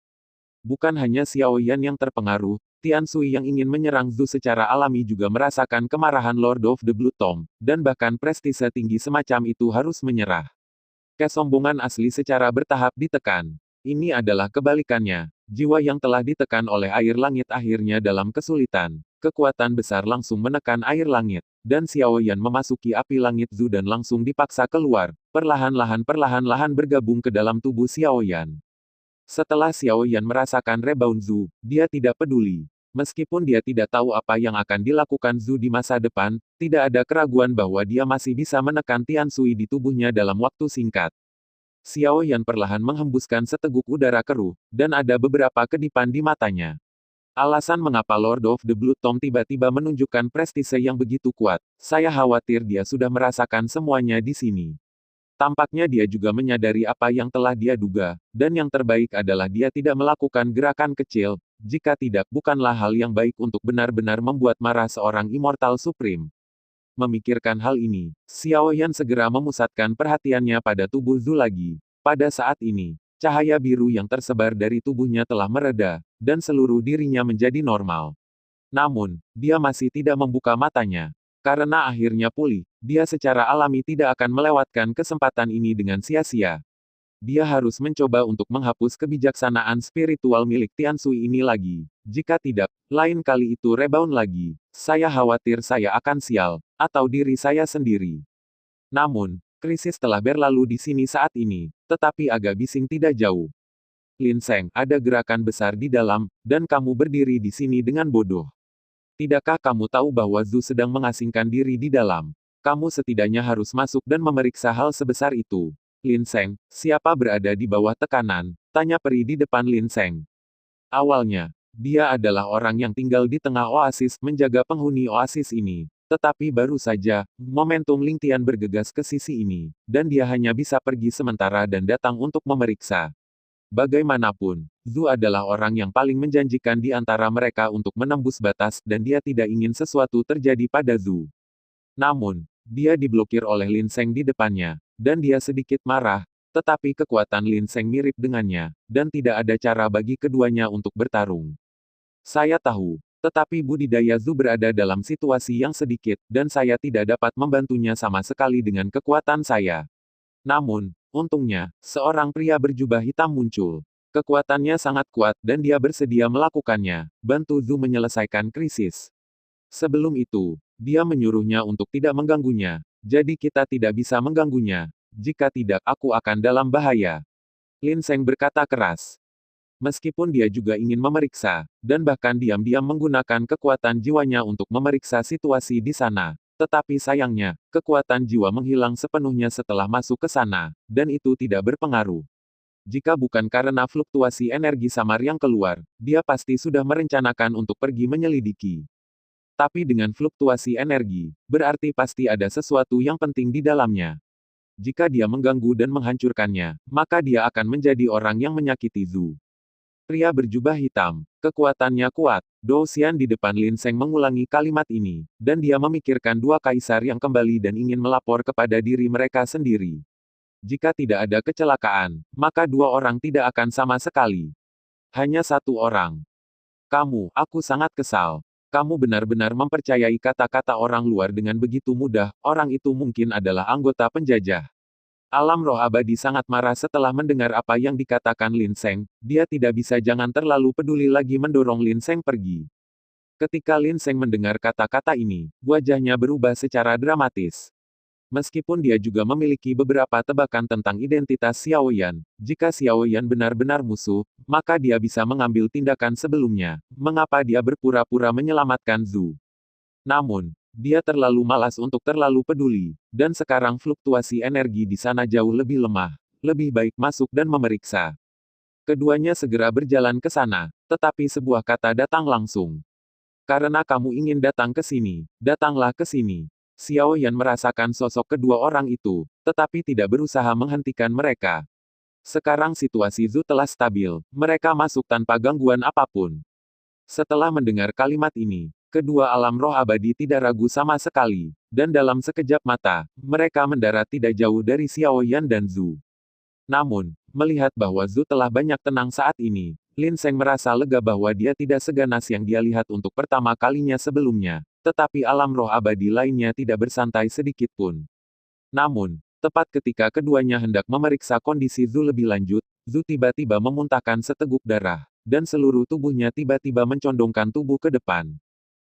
A: Bukan hanya Xiao Yan yang terpengaruh, Tian Sui yang ingin menyerang Zhu secara alami juga merasakan kemarahan Lord of the Blood Tome, dan bahkan prestise tinggi semacam itu harus menyerah. Kesombongan asli secara bertahap ditekan. Ini adalah kebalikannya. Jiwa yang telah ditekan oleh air langit akhirnya dalam kesulitan. Kekuatan besar langsung menekan air langit, dan Xiao Yan memasuki api langit Zhu dan langsung dipaksa keluar, perlahan-lahan bergabung ke dalam tubuh Xiao Yan. Setelah Xiao Yan merasakan rebound Zhu, dia tidak peduli. Meskipun dia tidak tahu apa yang akan dilakukan Zhu di masa depan, tidak ada keraguan bahwa dia masih bisa menekan Tian Sui di tubuhnya dalam waktu singkat. Xiao Yan perlahan menghembuskan seteguk udara keruh, dan ada beberapa kedipan di matanya. Alasan mengapa Lord of the Blood Tome tiba-tiba menunjukkan prestise yang begitu kuat, saya khawatir dia sudah merasakan semuanya di sini. Tampaknya dia juga menyadari apa yang telah dia duga, dan yang terbaik adalah dia tidak melakukan gerakan kecil, jika tidak bukanlah hal yang baik untuk benar-benar membuat marah seorang Immortal Supreme. Memikirkan hal ini, Xiao Yan segera memusatkan perhatiannya pada tubuh Zhu lagi. Pada saat ini, cahaya biru yang tersebar dari tubuhnya telah mereda, dan seluruh dirinya menjadi normal. Namun, dia masih tidak membuka matanya. Karena akhirnya pulih, dia secara alami tidak akan melewatkan kesempatan ini dengan sia-sia. Dia harus mencoba untuk menghapus kebijaksanaan spiritual milik Tian Sui ini lagi. Jika tidak, lain kali itu rebound lagi. Saya khawatir saya akan sial, atau diri saya sendiri. Namun, krisis telah berlalu di sini saat ini, tetapi agak bising tidak jauh. Lin Seng, ada gerakan besar di dalam, dan kamu berdiri di sini dengan bodoh. Tidakkah kamu tahu bahwa Zhu sedang mengasingkan diri di dalam? Kamu setidaknya harus masuk dan memeriksa hal sebesar itu. Lin Seng, siapa berada di bawah tekanan? Tanya peri di depan Lin Seng. Awalnya, dia adalah orang yang tinggal di tengah oasis menjaga penghuni oasis ini. Tetapi baru saja, momentum Ling Tian bergegas ke sisi ini, dan dia hanya bisa pergi sementara dan datang untuk memeriksa. Bagaimanapun, Zhu adalah orang yang paling menjanjikan di antara mereka untuk menembus batas dan dia tidak ingin sesuatu terjadi pada Zhu. Namun, dia diblokir oleh Lin Seng di depannya, dan dia sedikit marah, tetapi kekuatan Lin Seng mirip dengannya, dan tidak ada cara bagi keduanya untuk bertarung. Saya tahu, tetapi budidaya Zhu berada dalam situasi yang sedikit, dan saya tidak dapat membantunya sama sekali dengan kekuatan saya. Namun, untungnya, seorang pria berjubah hitam muncul. Kekuatannya sangat kuat dan dia bersedia melakukannya, bantu Zhu menyelesaikan krisis. Sebelum itu, dia menyuruhnya untuk tidak mengganggunya, jadi kita tidak bisa mengganggunya. Jika tidak aku akan dalam bahaya. Lin Seng berkata keras. Meskipun dia juga ingin memeriksa, dan bahkan diam-diam menggunakan kekuatan jiwanya untuk memeriksa situasi di sana. Tetapi sayangnya, kekuatan jiwa menghilang sepenuhnya setelah masuk ke sana, dan itu tidak berpengaruh. Jika bukan karena fluktuasi energi samar yang keluar, dia pasti sudah merencanakan untuk pergi menyelidiki. Tapi dengan fluktuasi energi, berarti pasti ada sesuatu yang penting di dalamnya. Jika dia mengganggu dan menghancurkannya, maka dia akan menjadi orang yang menyakiti Zhu. Pria berjubah hitam, kekuatannya kuat. Dou Xian di depan Lin Seng mengulangi kalimat ini, dan dia memikirkan dua kaisar yang kembali dan ingin melapor kepada diri mereka sendiri. Jika tidak ada kecelakaan, maka dua orang tidak akan sama sekali. Hanya satu orang. Kamu, aku sangat kesal. Kamu benar-benar mempercayai kata-kata orang luar dengan begitu mudah, orang itu mungkin adalah anggota penjajah. Alam roh abadi sangat marah setelah mendengar apa yang dikatakan Lin Seng, dia tidak bisa jangan terlalu peduli lagi mendorong Lin Seng pergi. Ketika Lin Seng mendengar kata-kata ini, wajahnya berubah secara dramatis. Meskipun dia juga memiliki beberapa tebakan tentang identitas Xiao Yan, jika Xiao Yan benar-benar musuh, maka dia bisa mengambil tindakan sebelumnya. Mengapa dia berpura-pura menyelamatkan Zhu? Namun, dia terlalu malas untuk terlalu peduli, dan sekarang fluktuasi energi di sana jauh lebih lemah. Lebih baik masuk dan memeriksa. Keduanya segera berjalan ke sana, tetapi sebuah kata datang langsung. Karena kamu ingin datang ke sini, datanglah ke sini. Xiao Yan merasakan sosok kedua orang itu, tetapi tidak berusaha menghentikan mereka. Sekarang situasi Zhu telah stabil, mereka masuk tanpa gangguan apapun. Setelah mendengar kalimat ini, kedua alam roh abadi tidak ragu sama sekali, dan dalam sekejap mata, mereka mendarat tidak jauh dari Xiao Yan dan Zhu. Namun, melihat bahwa Zhu telah banyak tenang saat ini, Lin Seng merasa lega bahwa dia tidak seganas yang dia lihat untuk pertama kalinya sebelumnya. Tetapi alam roh abadi lainnya tidak bersantai sedikit pun. Namun, tepat ketika keduanya hendak memeriksa kondisi Zhu lebih lanjut, Zhu tiba-tiba memuntahkan seteguk darah, dan seluruh tubuhnya tiba-tiba mencondongkan tubuh ke depan.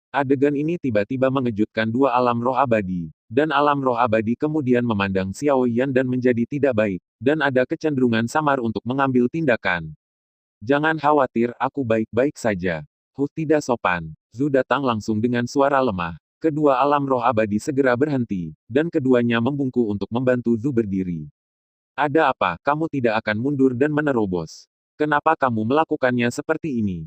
A: Adegan ini tiba-tiba mengejutkan dua alam roh abadi, dan alam roh abadi kemudian memandang Xiao Yan dan menjadi tidak baik, dan ada kecenderungan samar untuk mengambil tindakan. Jangan khawatir, aku baik-baik saja. Tidak sopan. Zhu datang langsung dengan suara lemah. Kedua alam roh abadi segera berhenti, dan keduanya membungkuk untuk membantu Zhu berdiri. Ada apa, kamu tidak akan mundur dan menerobos? Kenapa kamu melakukannya seperti ini?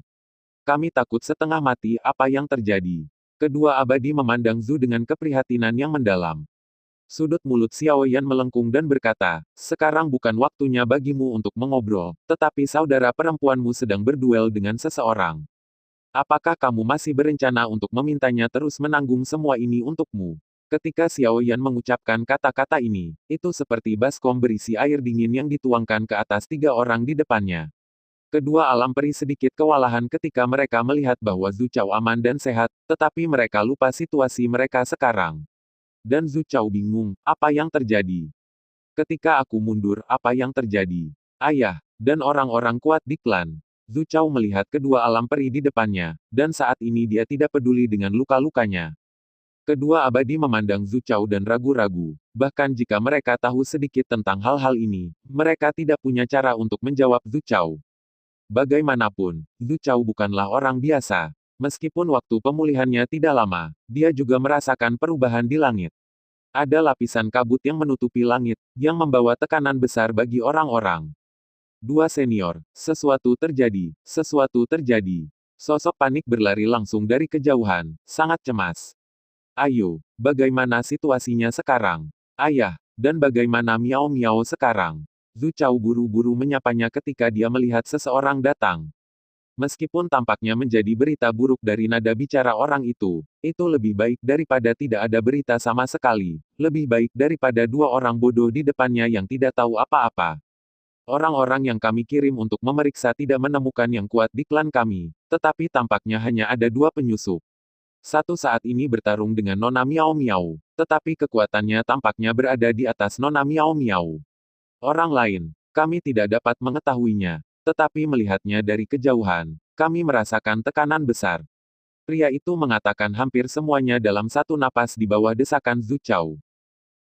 A: Kami takut setengah mati, apa yang terjadi? Kedua abadi memandang Zhu dengan keprihatinan yang mendalam. Sudut mulut Xiao Yan melengkung dan berkata, sekarang bukan waktunya bagimu untuk mengobrol, tetapi saudara perempuanmu sedang berduel dengan seseorang. Apakah kamu masih berencana untuk memintanya terus menanggung semua ini untukmu? Ketika Xiao Yan mengucapkan kata-kata ini, itu seperti baskom berisi air dingin yang dituangkan ke atas tiga orang di depannya. Kedua alam peri sedikit kewalahan ketika mereka melihat bahwa Zhu Chao aman dan sehat, tetapi mereka lupa situasi mereka sekarang. Dan Zhu Chao bingung, apa yang terjadi? Ketika aku mundur, apa yang terjadi? Ayah, dan orang-orang kuat di klan. Zhu Chao melihat kedua alam peri di depannya, dan saat ini dia tidak peduli dengan luka-lukanya. Kedua abadi memandang Zhu Chao dan ragu-ragu, bahkan jika mereka tahu sedikit tentang hal-hal ini, mereka tidak punya cara untuk menjawab Zhu Chao. Bagaimanapun, Zhu Chao bukanlah orang biasa. Meskipun waktu pemulihannya tidak lama, dia juga merasakan perubahan di langit. Ada lapisan kabut yang menutupi langit, yang membawa tekanan besar bagi orang-orang. Dua senior, sesuatu terjadi, sesuatu terjadi. Sosok panik berlari langsung dari kejauhan, sangat cemas. Ayo, bagaimana situasinya sekarang? Ayah, dan bagaimana Miao Miao sekarang? Zhu Chao buru-buru menyapanya ketika dia melihat seseorang datang. Meskipun tampaknya menjadi berita buruk dari nada bicara orang itu lebih baik daripada tidak ada berita sama sekali, lebih baik daripada dua orang bodoh di depannya yang tidak tahu apa-apa. Orang-orang yang kami kirim untuk memeriksa tidak menemukan yang kuat di klan kami, tetapi tampaknya hanya ada dua penyusup. Satu saat ini bertarung dengan Nona Miao Miao, tetapi kekuatannya tampaknya berada di atas Nona Miao Miao. Orang lain, kami tidak dapat mengetahuinya, tetapi melihatnya dari kejauhan, kami merasakan tekanan besar. Pria itu mengatakan hampir semuanya dalam satu napas di bawah desakan Zhu Chao.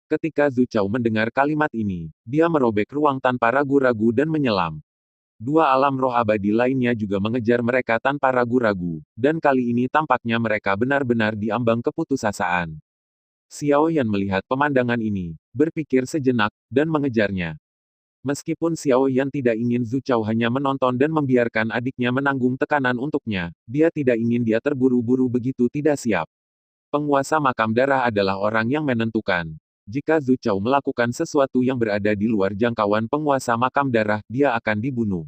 A: Ketika Zhu Chao mendengar kalimat ini, dia merobek ruang tanpa ragu-ragu dan menyelam. Dua alam roh abadi lainnya juga mengejar mereka tanpa ragu-ragu, dan kali ini tampaknya mereka benar-benar di ambang keputusasaan. Xiao Yan melihat pemandangan ini, berpikir sejenak, dan mengejarnya. Meskipun Xiao Yan tidak ingin Zhu Chao hanya menonton dan membiarkan adiknya menanggung tekanan untuknya, dia tidak ingin dia terburu-buru begitu tidak siap. Penguasa makam darah adalah orang yang menentukan. Jika Zhu Chao melakukan sesuatu yang berada di luar jangkauan penguasa makam darah, dia akan dibunuh.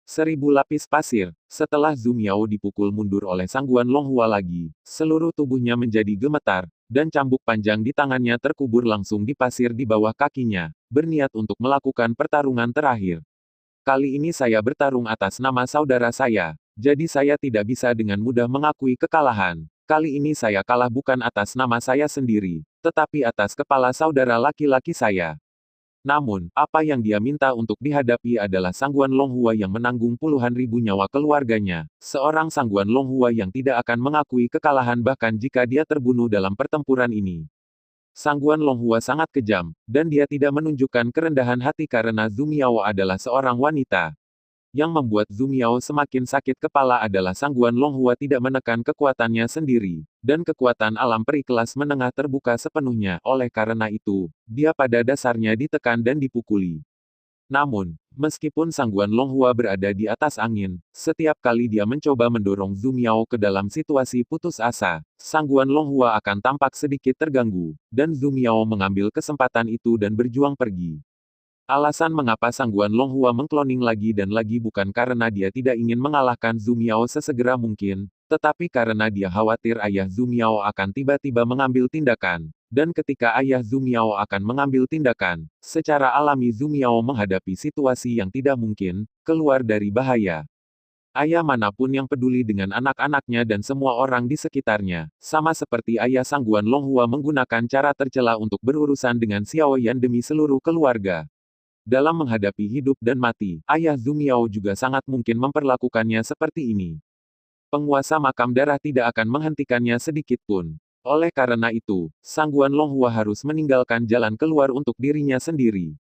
A: 1000 lapis pasir. Setelah Zhu Miao dipukul mundur oleh Sangguan Longhua lagi, seluruh tubuhnya menjadi gemetar, dan cambuk panjang di tangannya terkubur langsung di pasir di bawah kakinya, berniat untuk melakukan pertarungan terakhir. Kali ini saya bertarung atas nama saudara saya, jadi saya tidak bisa dengan mudah mengakui kekalahan. Kali ini saya kalah bukan atas nama saya sendiri, tetapi atas kepala saudara laki-laki saya. Namun, apa yang dia minta untuk dihadapi adalah Sangguan Longhua yang menanggung puluhan ribu nyawa keluarganya, seorang Sangguan Longhua yang tidak akan mengakui kekalahan bahkan jika dia terbunuh dalam pertempuran ini. Sangguan Longhua sangat kejam, dan dia tidak menunjukkan kerendahan hati karena Zhu Miao adalah seorang wanita. Yang membuat Zhu Miao semakin sakit kepala adalah Sangguan Longhua tidak menekan kekuatannya sendiri, dan kekuatan alam peri kelas menengah terbuka sepenuhnya. Oleh karena itu, dia pada dasarnya ditekan dan dipukuli. Namun, meskipun Sangguan Longhua berada di atas angin, setiap kali dia mencoba mendorong Zhu Miao ke dalam situasi putus asa, Sangguan Longhua akan tampak sedikit terganggu, dan Zhu Miao mengambil kesempatan itu dan berjuang pergi. Alasan mengapa Sangguan Longhua mengkloning lagi dan lagi bukan karena dia tidak ingin mengalahkan Zhu Miao sesegera mungkin, tetapi karena dia khawatir ayah Zhu Miao akan tiba-tiba mengambil tindakan. Dan ketika ayah Zhu Miao akan mengambil tindakan, secara alami Zhu Miao menghadapi situasi yang tidak mungkin, keluar dari bahaya. Ayah manapun yang peduli dengan anak-anaknya dan semua orang di sekitarnya, sama seperti ayah Sangguan Longhua menggunakan cara tercela untuk berurusan dengan Xiao Yan demi seluruh keluarga. Dalam menghadapi hidup dan mati, ayah Zhu Miao juga sangat mungkin memperlakukannya seperti ini. Penguasa makam darah tidak akan menghentikannya sedikit pun. Oleh karena itu, Sangguan Longhua harus meninggalkan jalan keluar untuk dirinya sendiri.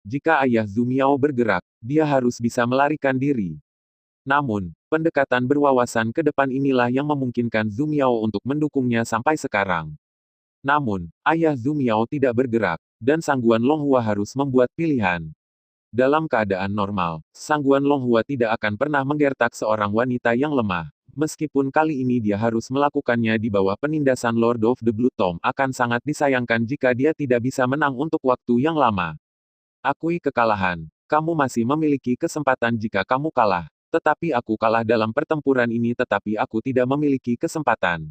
A: Jika ayah Zhu Miao bergerak, dia harus bisa melarikan diri. Namun, pendekatan berwawasan ke depan inilah yang memungkinkan Zhu Miao untuk mendukungnya sampai sekarang. Namun, ayah Zhu Miao tidak bergerak, dan Sangguan Longhua harus membuat pilihan. Dalam keadaan normal, Sangguan Longhua tidak akan pernah menggertak seorang wanita yang lemah. Meskipun kali ini dia harus melakukannya di bawah penindasan Lord of the Blue Tom, akan sangat disayangkan jika dia tidak bisa menang untuk waktu yang lama. Akui kekalahan. Kamu masih memiliki kesempatan jika kamu kalah. Tetapi aku kalah dalam pertempuran ini tetapi aku tidak memiliki kesempatan.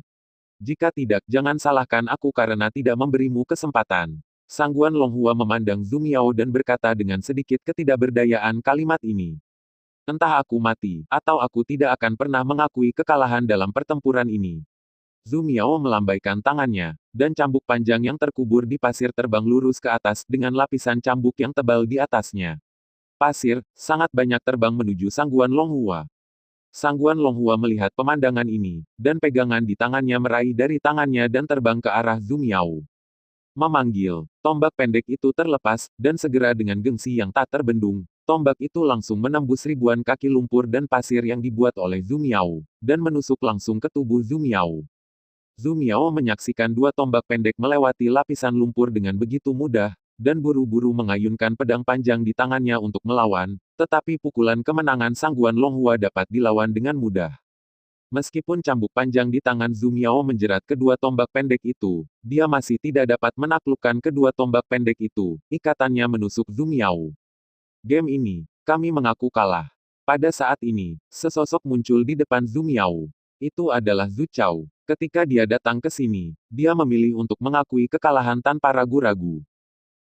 A: Jika tidak, jangan salahkan aku karena tidak memberimu kesempatan. Sangguan Longhua memandang Zhu Miao dan berkata dengan sedikit ketidakberdayaan kalimat ini. Entah aku mati, atau aku tidak akan pernah mengakui kekalahan dalam pertempuran ini. Zhu Miao melambaikan tangannya, dan cambuk panjang yang terkubur di pasir terbang lurus ke atas dengan lapisan cambuk yang tebal di atasnya. Pasir, sangat banyak terbang menuju Sangguan Longhua. Sangguan Longhua melihat pemandangan ini, dan pegangan di tangannya meraih dari tangannya dan terbang ke arah Zhu Miao. Memanggil, tombak pendek itu terlepas, dan segera dengan gengsi yang tak terbendung, tombak itu langsung menembus ribuan kaki lumpur dan pasir yang dibuat oleh Zhu Miao, dan menusuk langsung ke tubuh Zhu Miao. Zhu Miao menyaksikan dua tombak pendek melewati lapisan lumpur dengan begitu mudah, dan buru-buru mengayunkan pedang panjang di tangannya untuk melawan, tetapi pukulan kemenangan Sangguan Longhua dapat dilawan dengan mudah. Meskipun cambuk panjang di tangan Zhu Miao menjerat kedua tombak pendek itu, dia masih tidak dapat menaklukkan kedua tombak pendek itu, ikatannya menusuk Zhu Miao. Game ini, kami mengaku kalah. Pada saat ini, sesosok muncul di depan Zhu Miao. Itu adalah Zhu Chao. Ketika dia datang ke sini, dia memilih untuk mengakui kekalahan tanpa ragu-ragu.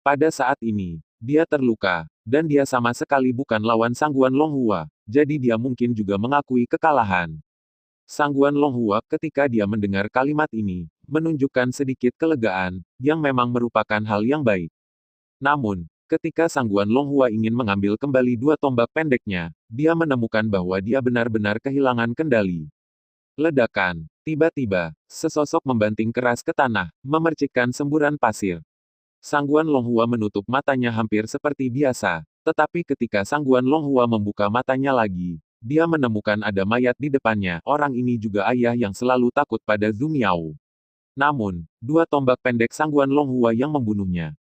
A: Pada saat ini, dia terluka, dan dia sama sekali bukan lawan Sangguan Longhua, jadi dia mungkin juga mengakui kekalahan. Sangguan Longhua, ketika dia mendengar kalimat ini, menunjukkan sedikit kelegaan, yang memang merupakan hal yang baik. Namun, ketika Sangguan Longhua ingin mengambil kembali dua tombak pendeknya, dia menemukan bahwa dia benar-benar kehilangan kendali. Ledakan. Tiba-tiba, sesosok membanting keras ke tanah, memercikkan semburan pasir. Sangguan Longhua menutup matanya hampir seperti biasa, tetapi ketika Sangguan Longhua membuka matanya lagi, dia menemukan ada mayat di depannya. Orang ini juga ayah yang selalu takut pada Zhu Miao. Namun, dua tombak pendek Sangguan Longhua yang membunuhnya.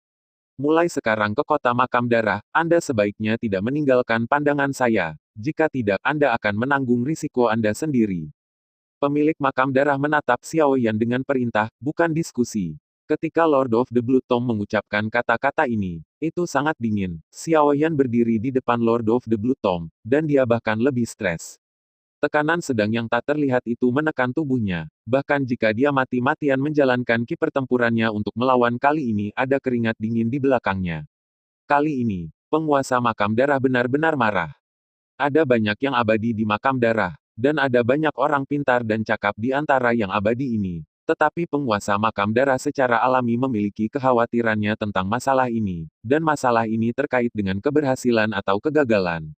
A: Mulai sekarang ke kota makam darah, Anda sebaiknya tidak meninggalkan pandangan saya. Jika tidak, Anda akan menanggung risiko Anda sendiri. Pemilik makam darah menatap Xiao Yan dengan perintah, bukan diskusi. Ketika Lord of the Blood Tome mengucapkan kata-kata ini, itu sangat dingin. Xiao Yan berdiri di depan Lord of the Blood Tome, dan dia bahkan lebih stres. Tekanan sedang yang tak terlihat itu menekan tubuhnya. Bahkan jika dia mati-matian menjalankan ki pertempurannya untuk melawan, kali ini ada keringat dingin di belakangnya. Kali ini, penguasa makam darah benar-benar marah. Ada banyak yang abadi di makam darah, dan ada banyak orang pintar dan cakap di antara yang abadi ini. Tetapi penguasa makam darah secara alami memiliki kekhawatirannya tentang masalah ini, dan masalah ini terkait dengan keberhasilan atau kegagalan.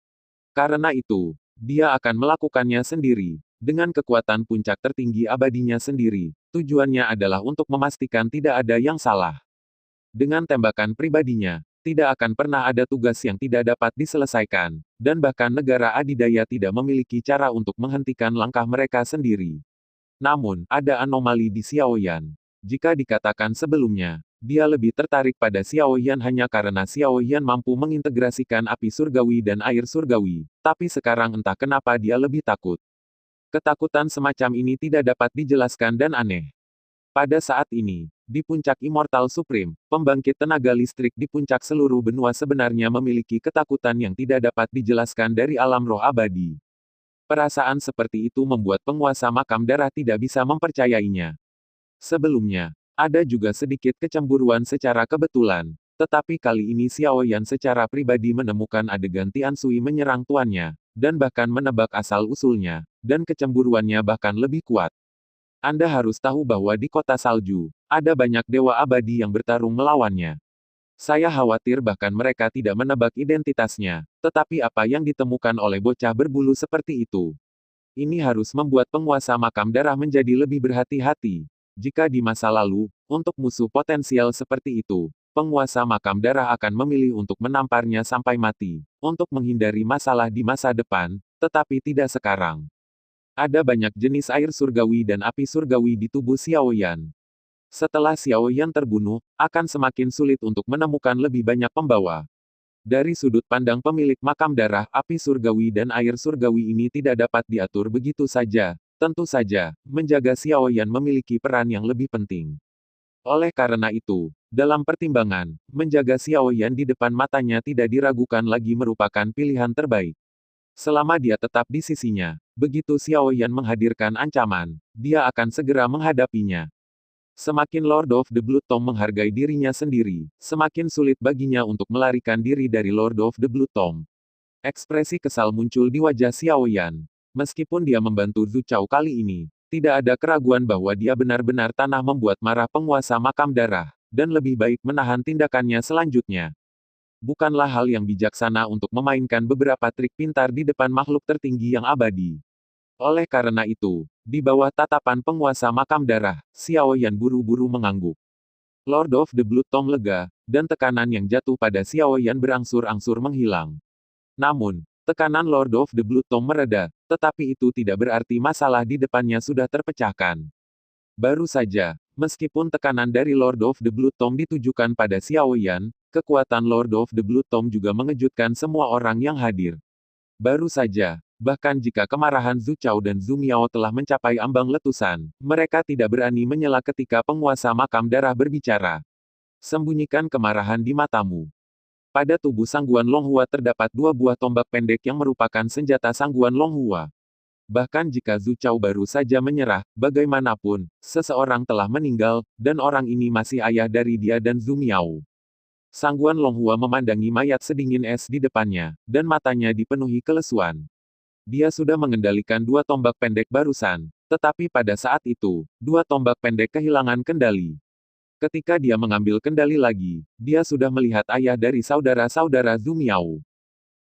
A: Karena itu, dia akan melakukannya sendiri, dengan kekuatan puncak tertinggi abadinya sendiri. Tujuannya adalah untuk memastikan tidak ada yang salah. Dengan tembakan pribadinya, tidak akan pernah ada tugas yang tidak dapat diselesaikan, dan bahkan negara adidaya tidak memiliki cara untuk menghentikan langkah mereka sendiri. Namun, ada anomali di Xiao Yan. Jika dikatakan sebelumnya, dia lebih tertarik pada Xiao Yan hanya karena Xiao Yan mampu mengintegrasikan api surgawi dan air surgawi, tapi sekarang entah kenapa dia lebih takut. Ketakutan semacam ini tidak dapat dijelaskan dan aneh. Pada saat ini, di puncak Immortal Supreme, pembangkit tenaga listrik di puncak seluruh benua sebenarnya memiliki ketakutan yang tidak dapat dijelaskan dari alam roh abadi. Perasaan seperti itu membuat penguasa makam darah tidak bisa mempercayainya. Sebelumnya, ada juga sedikit kecemburuan secara kebetulan, tetapi kali ini Xiao Yan secara pribadi menemukan adegan Tian Sui menyerang tuannya, dan bahkan menebak asal-usulnya, dan kecemburuannya bahkan lebih kuat. Anda harus tahu bahwa di kota salju, ada banyak dewa abadi yang bertarung melawannya. Saya khawatir bahkan mereka tidak menebak identitasnya, tetapi apa yang ditemukan oleh bocah berbulu seperti itu. Ini harus membuat penguasa makam darah menjadi lebih berhati-hati. Jika di masa lalu, untuk musuh potensial seperti itu, penguasa makam darah akan memilih untuk menamparnya sampai mati, untuk menghindari masalah di masa depan, tetapi tidak sekarang. Ada banyak jenis air surgawi dan api surgawi di tubuh Xiao Yan. Setelah Xiao Yan terbunuh, akan semakin sulit untuk menemukan lebih banyak pembawa. Dari sudut pandang pemilik makam darah, api surgawi dan air surgawi ini tidak dapat diatur begitu saja. Tentu saja, menjaga Xiao Yan memiliki peran yang lebih penting. Oleh karena itu, dalam pertimbangan, menjaga Xiao Yan di depan matanya tidak diragukan lagi merupakan pilihan terbaik. Selama dia tetap di sisinya, begitu Xiao Yan menghadirkan ancaman, dia akan segera menghadapinya. Semakin Lord of the Blood Tome menghargai dirinya sendiri, semakin sulit baginya untuk melarikan diri dari Lord of the Blood Tome. Ekspresi kesal muncul di wajah Xiao Yan. Meskipun dia membantu Zhu Chao kali ini, tidak ada keraguan bahwa dia benar-benar tanah membuat marah penguasa makam darah, dan lebih baik menahan tindakannya selanjutnya. Bukanlah hal yang bijaksana untuk memainkan beberapa trik pintar di depan makhluk tertinggi yang abadi. Oleh karena itu, di bawah tatapan penguasa makam darah, Xiao Yan buru-buru mengangguk. Lord of the Blood Tome lega, dan tekanan yang jatuh pada Xiao Yan berangsur-angsur menghilang. Namun, tekanan Lord of the Blood Tome mereda, tetapi itu tidak berarti masalah di depannya sudah terpecahkan. Baru saja, meskipun tekanan dari Lord of the Blood Tome ditujukan pada Xiao Yan, kekuatan Lord of the Blood Tome juga mengejutkan semua orang yang hadir. Baru saja, bahkan jika kemarahan Zhu Chao dan Zhu Miao telah mencapai ambang letusan, mereka tidak berani menyela ketika penguasa makam darah berbicara. Sembunyikan kemarahan di matamu. Pada tubuh Sangguan Longhua terdapat dua buah tombak pendek yang merupakan senjata Sangguan Longhua. Bahkan jika Zhu Chao baru saja menyerah, bagaimanapun, seseorang telah meninggal, dan orang ini masih ayah dari dia dan Zhu Miao. Sangguan Longhua memandangi mayat sedingin es di depannya, dan matanya dipenuhi kelesuan. Dia sudah mengendalikan dua tombak pendek barusan, tetapi pada saat itu, dua tombak pendek kehilangan kendali. Ketika dia mengambil kendali lagi, dia sudah melihat ayah dari saudara-saudara Zhu Miao.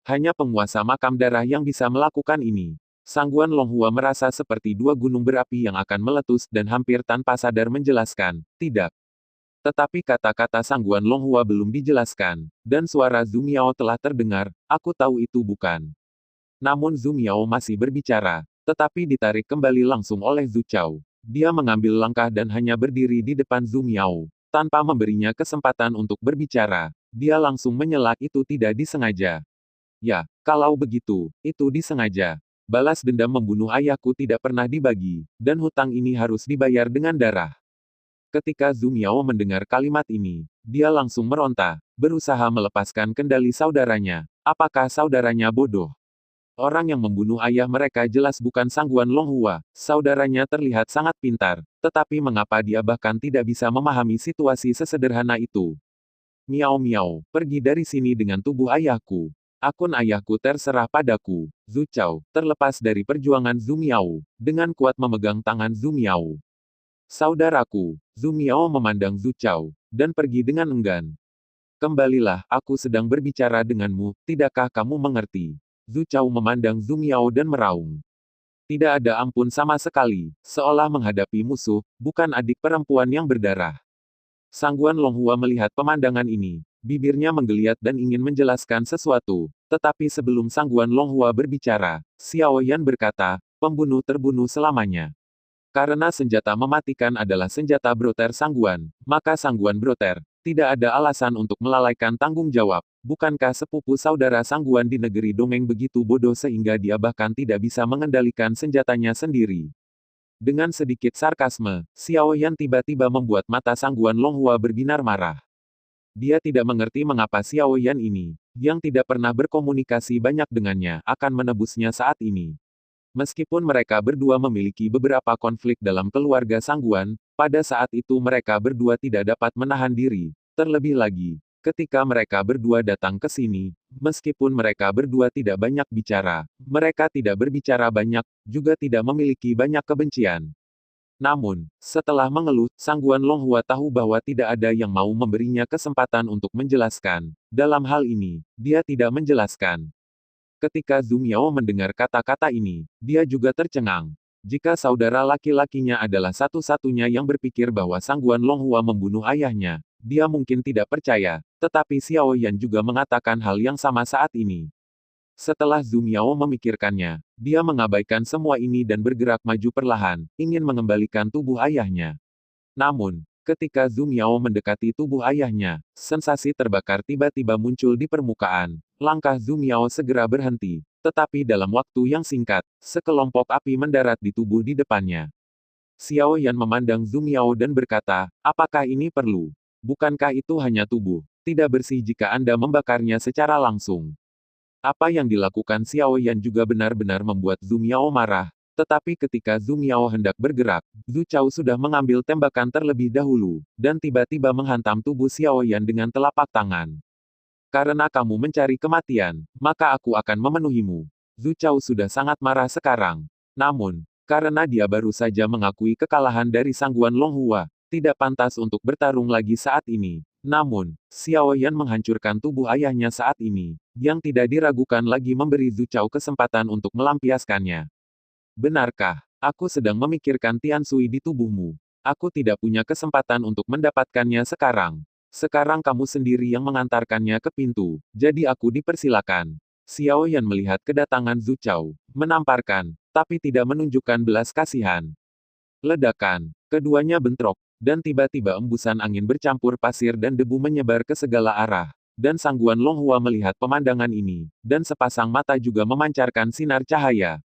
A: Hanya penguasa makam darah yang bisa melakukan ini. Sangguan Longhua merasa seperti dua gunung berapi yang akan meletus dan hampir tanpa sadar menjelaskan, tidak. Tetapi kata-kata Sangguan Longhua belum dijelaskan, dan suara Zhu Miao telah terdengar, aku tahu itu bukan. Namun Zhu Miao masih berbicara, tetapi ditarik kembali langsung oleh Zhu Chao. Dia mengambil langkah dan hanya berdiri di depan Zhu Miao. Tanpa memberinya kesempatan untuk berbicara, dia langsung menyela itu tidak disengaja. Ya, kalau begitu, itu disengaja. Balas dendam membunuh ayahku tidak pernah dibagi, dan hutang ini harus dibayar dengan darah. Ketika Zhu Miao mendengar kalimat ini, dia langsung meronta, berusaha melepaskan kendali saudaranya. Apakah saudaranya bodoh? Orang yang membunuh ayah mereka jelas bukan Sangguan Longhua. Saudaranya terlihat sangat pintar, tetapi mengapa dia bahkan tidak bisa memahami situasi sesederhana itu? Miao Miao, pergi dari sini dengan tubuh ayahku. Akun ayahku terserah padaku. Zhu Chao, terlepas dari perjuangan Zhu Miao, dengan kuat memegang tangan Zhu Miao. Saudaraku, Zhu Miao memandang Zhu Chao, dan pergi dengan enggan. Kembalilah, aku sedang berbicara denganmu, tidakkah kamu mengerti? Zhu Chao memandang Zhu Miao dan meraung. Tidak ada ampun sama sekali, seolah menghadapi musuh, bukan adik perempuan yang berdarah. Sangguan Longhua melihat pemandangan ini, bibirnya menggeliat dan ingin menjelaskan sesuatu, tetapi sebelum Sangguan Longhua berbicara, Xiao Yan berkata, pembunuh terbunuh selamanya. Karena senjata mematikan adalah senjata broter Sangguan, maka Sangguan broter, tidak ada alasan untuk melalaikan tanggung jawab. Bukankah sepupu saudara Sangguan di negeri dongeng begitu bodoh sehingga dia bahkan tidak bisa mengendalikan senjatanya sendiri? Dengan sedikit sarkasme, Xiao Yan tiba-tiba membuat mata Sangguan Longhua berbinar marah. Dia tidak mengerti mengapa Xiao Yan ini, yang tidak pernah berkomunikasi banyak dengannya, akan menebusnya saat ini. Meskipun mereka berdua memiliki beberapa konflik dalam keluarga Sangguan, pada saat itu mereka berdua tidak dapat menahan diri. Terlebih lagi, ketika mereka berdua datang ke sini, meskipun mereka berdua tidak banyak bicara, mereka tidak berbicara banyak, juga tidak memiliki banyak kebencian. Namun, setelah mengeluh, Sangguan Longhua tahu bahwa tidak ada yang mau memberinya kesempatan untuk menjelaskan. Dalam hal ini, dia tidak menjelaskan. Ketika Zhu Miao mendengar kata-kata ini, dia juga tercengang. Jika saudara laki-lakinya adalah satu-satunya yang berpikir bahwa Sangguan Longhua membunuh ayahnya, dia mungkin tidak percaya, tetapi Xiao Yan juga mengatakan hal yang sama saat ini. Setelah Zhu Miao memikirkannya, dia mengabaikan semua ini dan bergerak maju perlahan, ingin mengembalikan tubuh ayahnya. Namun, ketika Zhu Miao mendekati tubuh ayahnya, sensasi terbakar tiba-tiba muncul di permukaan. Langkah Zhu Miao segera berhenti, tetapi dalam waktu yang singkat, sekelompok api mendarat di tubuh di depannya. Xiao Yan memandang Zhu Miao dan berkata, apakah ini perlu? Bukankah itu hanya tubuh? Tidak bersih jika Anda membakarnya secara langsung. Apa yang dilakukan Xiao Yan juga benar-benar membuat Zhu Miao marah. Tetapi ketika Zhu Miao hendak bergerak, Zhu Chao sudah mengambil tembakan terlebih dahulu, dan tiba-tiba menghantam tubuh Xiao Yan dengan telapak tangan. Karena kamu mencari kematian, maka aku akan memenuhimu. Zhu Chao sudah sangat marah sekarang. Namun, karena dia baru saja mengakui kekalahan dari Sangguan Longhua, tidak pantas untuk bertarung lagi saat ini. Namun, Xiao Yan menghancurkan tubuh ayahnya saat ini, yang tidak diragukan lagi memberi Zhu Chao kesempatan untuk melampiaskannya. Benarkah, aku sedang memikirkan Tian Sui di tubuhmu? Aku tidak punya kesempatan untuk mendapatkannya sekarang. Sekarang kamu sendiri yang mengantarkannya ke pintu, jadi aku dipersilakan. Xiao Yan melihat kedatangan Zhu Chao, menamparkan, tapi tidak menunjukkan belas kasihan. Ledakan, keduanya bentrok, dan tiba-tiba embusan angin bercampur pasir dan debu menyebar ke segala arah. Dan Sangguan Longhua melihat pemandangan ini, dan sepasang mata juga memancarkan sinar cahaya.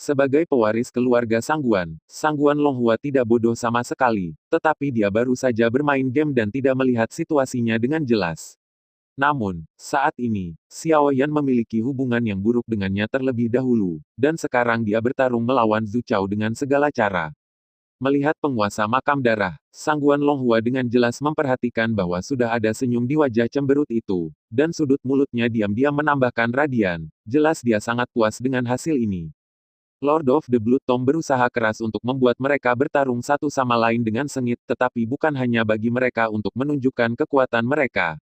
A: Sebagai pewaris keluarga Sangguan, Sangguan Longhua tidak bodoh sama sekali, tetapi dia baru saja bermain game dan tidak melihat situasinya dengan jelas. Namun, saat ini, Xiao Yan memiliki hubungan yang buruk dengannya terlebih dahulu, dan sekarang dia bertarung melawan Zhu Chao dengan segala cara. Melihat penguasa makam darah, Sangguan Longhua dengan jelas memperhatikan bahwa sudah ada senyum di wajah cemberut itu, dan sudut mulutnya diam-diam menambahkan radian. Jelas dia sangat puas dengan hasil ini. Lord of the Blood Tomb berusaha keras untuk membuat mereka bertarung satu sama lain dengan sengit, tetapi bukan hanya bagi mereka untuk menunjukkan kekuatan mereka.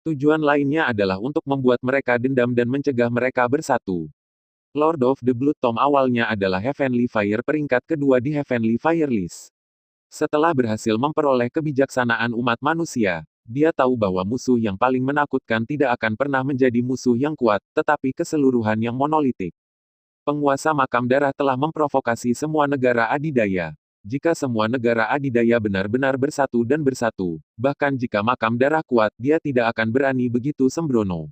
A: Tujuan lainnya adalah untuk membuat mereka dendam dan mencegah mereka bersatu. Lord of the Blood Tomb awalnya adalah Heavenly Fire peringkat kedua di Heavenly Fire List. Setelah berhasil memperoleh kebijaksanaan umat manusia, dia tahu bahwa musuh yang paling menakutkan tidak akan pernah menjadi musuh yang kuat, tetapi keseluruhan yang monolitik. Penguasa makam darah telah memprovokasi semua negara adidaya. Jika semua negara adidaya benar-benar bersatu dan bersatu, bahkan jika makam darah kuat, dia tidak akan berani begitu sembrono.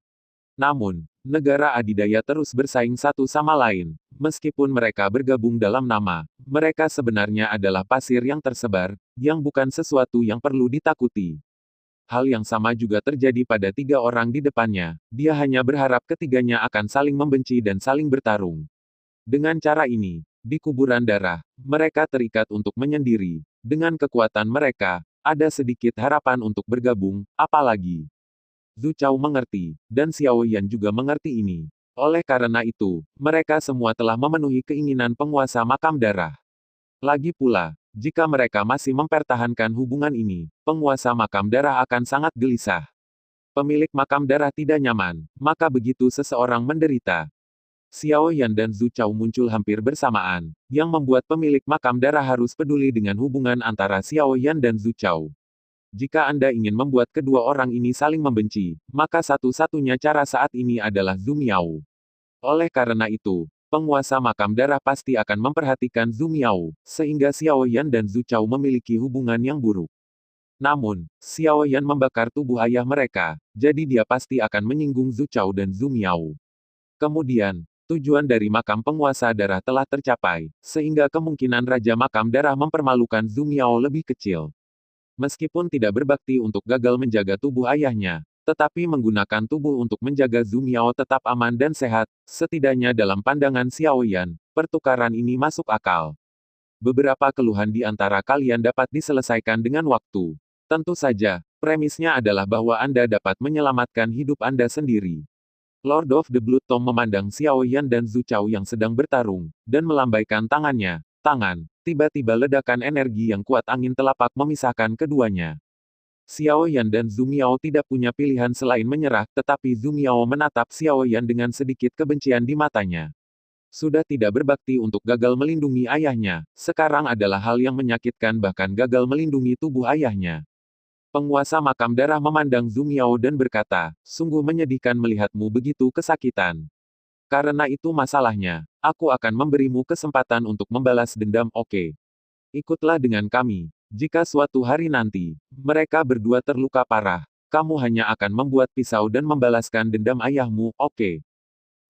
A: Namun, negara adidaya terus bersaing satu sama lain. Meskipun mereka bergabung dalam nama, mereka sebenarnya adalah pasir yang tersebar, yang bukan sesuatu yang perlu ditakuti. Hal yang sama juga terjadi pada 3 orang di depannya. Dia hanya berharap ketiganya akan saling membenci dan saling bertarung. Dengan cara ini, di kuburan darah, mereka terikat untuk menyendiri. Dengan kekuatan mereka, ada sedikit harapan untuk bergabung, apalagi Zhu Chao mengerti, dan Xiao Yan juga mengerti ini. Oleh karena itu, mereka semua telah memenuhi keinginan penguasa makam darah. Lagi pula, jika mereka masih mempertahankan hubungan ini, penguasa makam darah akan sangat gelisah. Pemilik makam darah tidak nyaman, maka begitu seseorang menderita. Xiao Yan dan Zhu Chao muncul hampir bersamaan, yang membuat pemilik makam darah harus peduli dengan hubungan antara Xiao Yan dan Zhu Chao. Jika Anda ingin membuat kedua orang ini saling membenci, maka satu-satunya cara saat ini adalah Zhu Miao. Oleh karena itu, penguasa makam darah pasti akan memperhatikan Zhu Miao, sehingga Xiao Yan dan Zhu Chao memiliki hubungan yang buruk. Namun, Xiao Yan membakar tubuh ayah mereka, jadi dia pasti akan menyinggung Zhu Chao dan Zhu Miao. Kemudian, tujuan dari makam penguasa darah telah tercapai, sehingga kemungkinan Raja Makam Darah mempermalukan Zhu Miao lebih kecil. Meskipun tidak berbakti untuk gagal menjaga tubuh ayahnya, tetapi menggunakan tubuh untuk menjaga Zhu Miao tetap aman dan sehat, setidaknya dalam pandangan Xiao Yan, pertukaran ini masuk akal. Beberapa keluhan di antara kalian dapat diselesaikan dengan waktu. Tentu saja, premisnya adalah bahwa Anda dapat menyelamatkan hidup Anda sendiri. Lord of the Blood Tome memandang Xiao Yan dan Zhu Chao yang sedang bertarung, dan melambaikan tangannya. Tiba-tiba ledakan energi yang kuat angin telapak memisahkan keduanya. Xiao Yan dan Zhu Miao tidak punya pilihan selain menyerah, tetapi Zhu Miao menatap Xiao Yan dengan sedikit kebencian di matanya. Sudah tidak berbakti untuk gagal melindungi ayahnya, sekarang adalah hal yang menyakitkan bahkan gagal melindungi tubuh ayahnya. Penguasa makam darah memandang Zhu Miao dan berkata, sungguh menyedihkan melihatmu begitu kesakitan. Karena itu masalahnya, aku akan memberimu kesempatan untuk membalas dendam, oke? Ikutlah dengan kami. Jika suatu hari nanti, mereka berdua terluka parah, kamu hanya akan membuat pisau dan membalaskan dendam ayahmu, oke?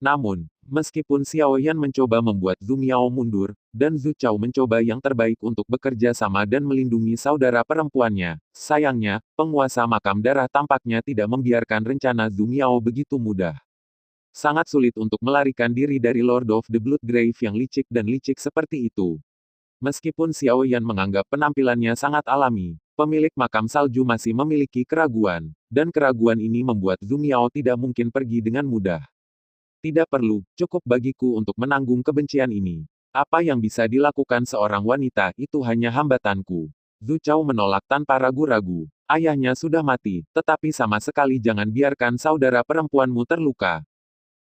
A: Namun, meskipun Xiao Yan mencoba membuat Zhu Miao mundur, dan Zhu Chao mencoba yang terbaik untuk bekerja sama dan melindungi saudara perempuannya, sayangnya, penguasa makam darah tampaknya tidak membiarkan rencana Zhu Miao begitu mudah. Sangat sulit untuk melarikan diri dari Lord of the Blood Grave yang licik dan licik seperti itu. Meskipun Xiao Yan menganggap penampilannya sangat alami, pemilik makam salju masih memiliki keraguan, dan keraguan ini membuat Zhu Miao tidak mungkin pergi dengan mudah. Tidak perlu, cukup bagiku untuk menanggung kebencian ini. Apa yang bisa dilakukan seorang wanita, itu hanya hambatanku. Zhu Chao menolak tanpa ragu-ragu. Ayahnya sudah mati, tetapi sama sekali jangan biarkan saudara perempuanmu terluka.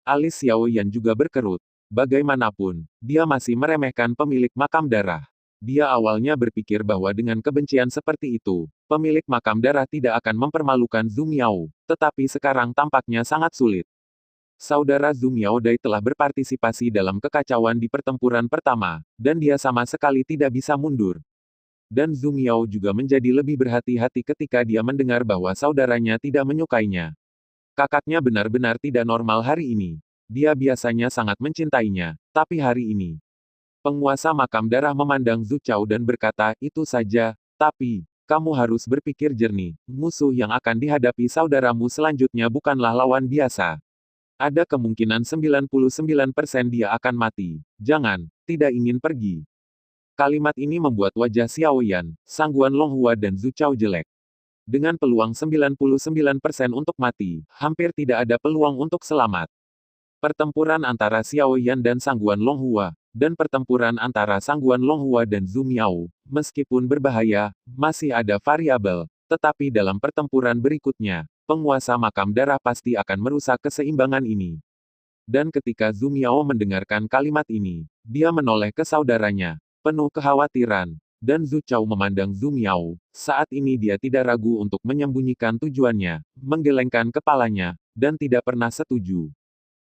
A: Alis Xiao Yan juga berkerut. Bagaimanapun, dia masih meremehkan pemilik makam darah. Dia awalnya berpikir bahwa dengan kebencian seperti itu, pemilik makam darah tidak akan mempermalukan Zhu Miao, tetapi sekarang tampaknya sangat sulit. Saudara Zhu Miao Dai telah berpartisipasi dalam kekacauan di pertempuran pertama, dan dia sama sekali tidak bisa mundur. Dan Zhu Miao juga menjadi lebih berhati-hati ketika dia mendengar bahwa saudaranya tidak menyukainya. Kakaknya benar-benar tidak normal hari ini. Dia biasanya sangat mencintainya, tapi hari ini. Penguasa makam darah memandang Zhu Chao dan berkata, itu saja, tapi, kamu harus berpikir jernih, musuh yang akan dihadapi saudaramu selanjutnya bukanlah lawan biasa. Ada kemungkinan 99% dia akan mati. Jangan, tidak ingin pergi. Kalimat ini membuat wajah Xiao Yan, Sangguan Longhua dan Zhu Chao jelek. Dengan peluang 99% untuk mati, hampir tidak ada peluang untuk selamat. Pertempuran antara Xiao Yan dan Sangguan Longhua, dan pertempuran antara Sangguan Longhua dan Zhu Miao, meskipun berbahaya, masih ada variabel, tetapi dalam pertempuran berikutnya, penguasa makam darah pasti akan merusak keseimbangan ini. Dan ketika Zhu Miao mendengarkan kalimat ini, dia menoleh ke saudaranya, penuh kekhawatiran. Dan Zhu Chao memandang Zhu Miao, saat ini dia tidak ragu untuk menyembunyikan tujuannya, menggelengkan kepalanya, dan tidak pernah setuju.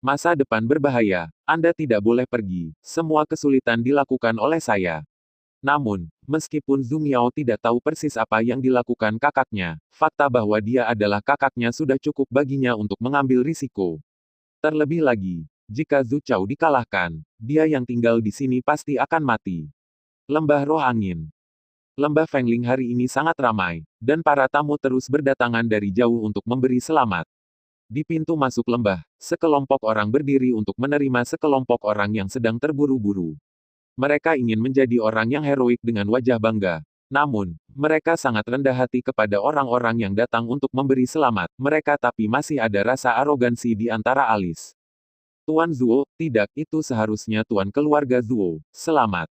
A: Masa depan berbahaya, Anda tidak boleh pergi, semua kesulitan dilakukan oleh saya. Namun, meskipun Zhu Miao tidak tahu persis apa yang dilakukan kakaknya, fakta bahwa dia adalah kakaknya sudah cukup baginya untuk mengambil risiko. Terlebih lagi, jika Zhu Chao dikalahkan, dia yang tinggal di sini pasti akan mati. Lembah Roh Angin. Lembah Fengling hari ini sangat ramai, dan para tamu terus berdatangan dari jauh untuk memberi selamat. Di pintu masuk lembah, sekelompok orang berdiri untuk menerima sekelompok orang yang sedang terburu-buru. Mereka ingin menjadi orang yang heroik dengan wajah bangga. Namun, mereka sangat rendah hati kepada orang-orang yang datang untuk memberi selamat. Mereka tapi masih ada rasa arogansi di antara alis. Tuan Zuo, tidak, itu seharusnya Tuan keluarga Zuo. Selamat.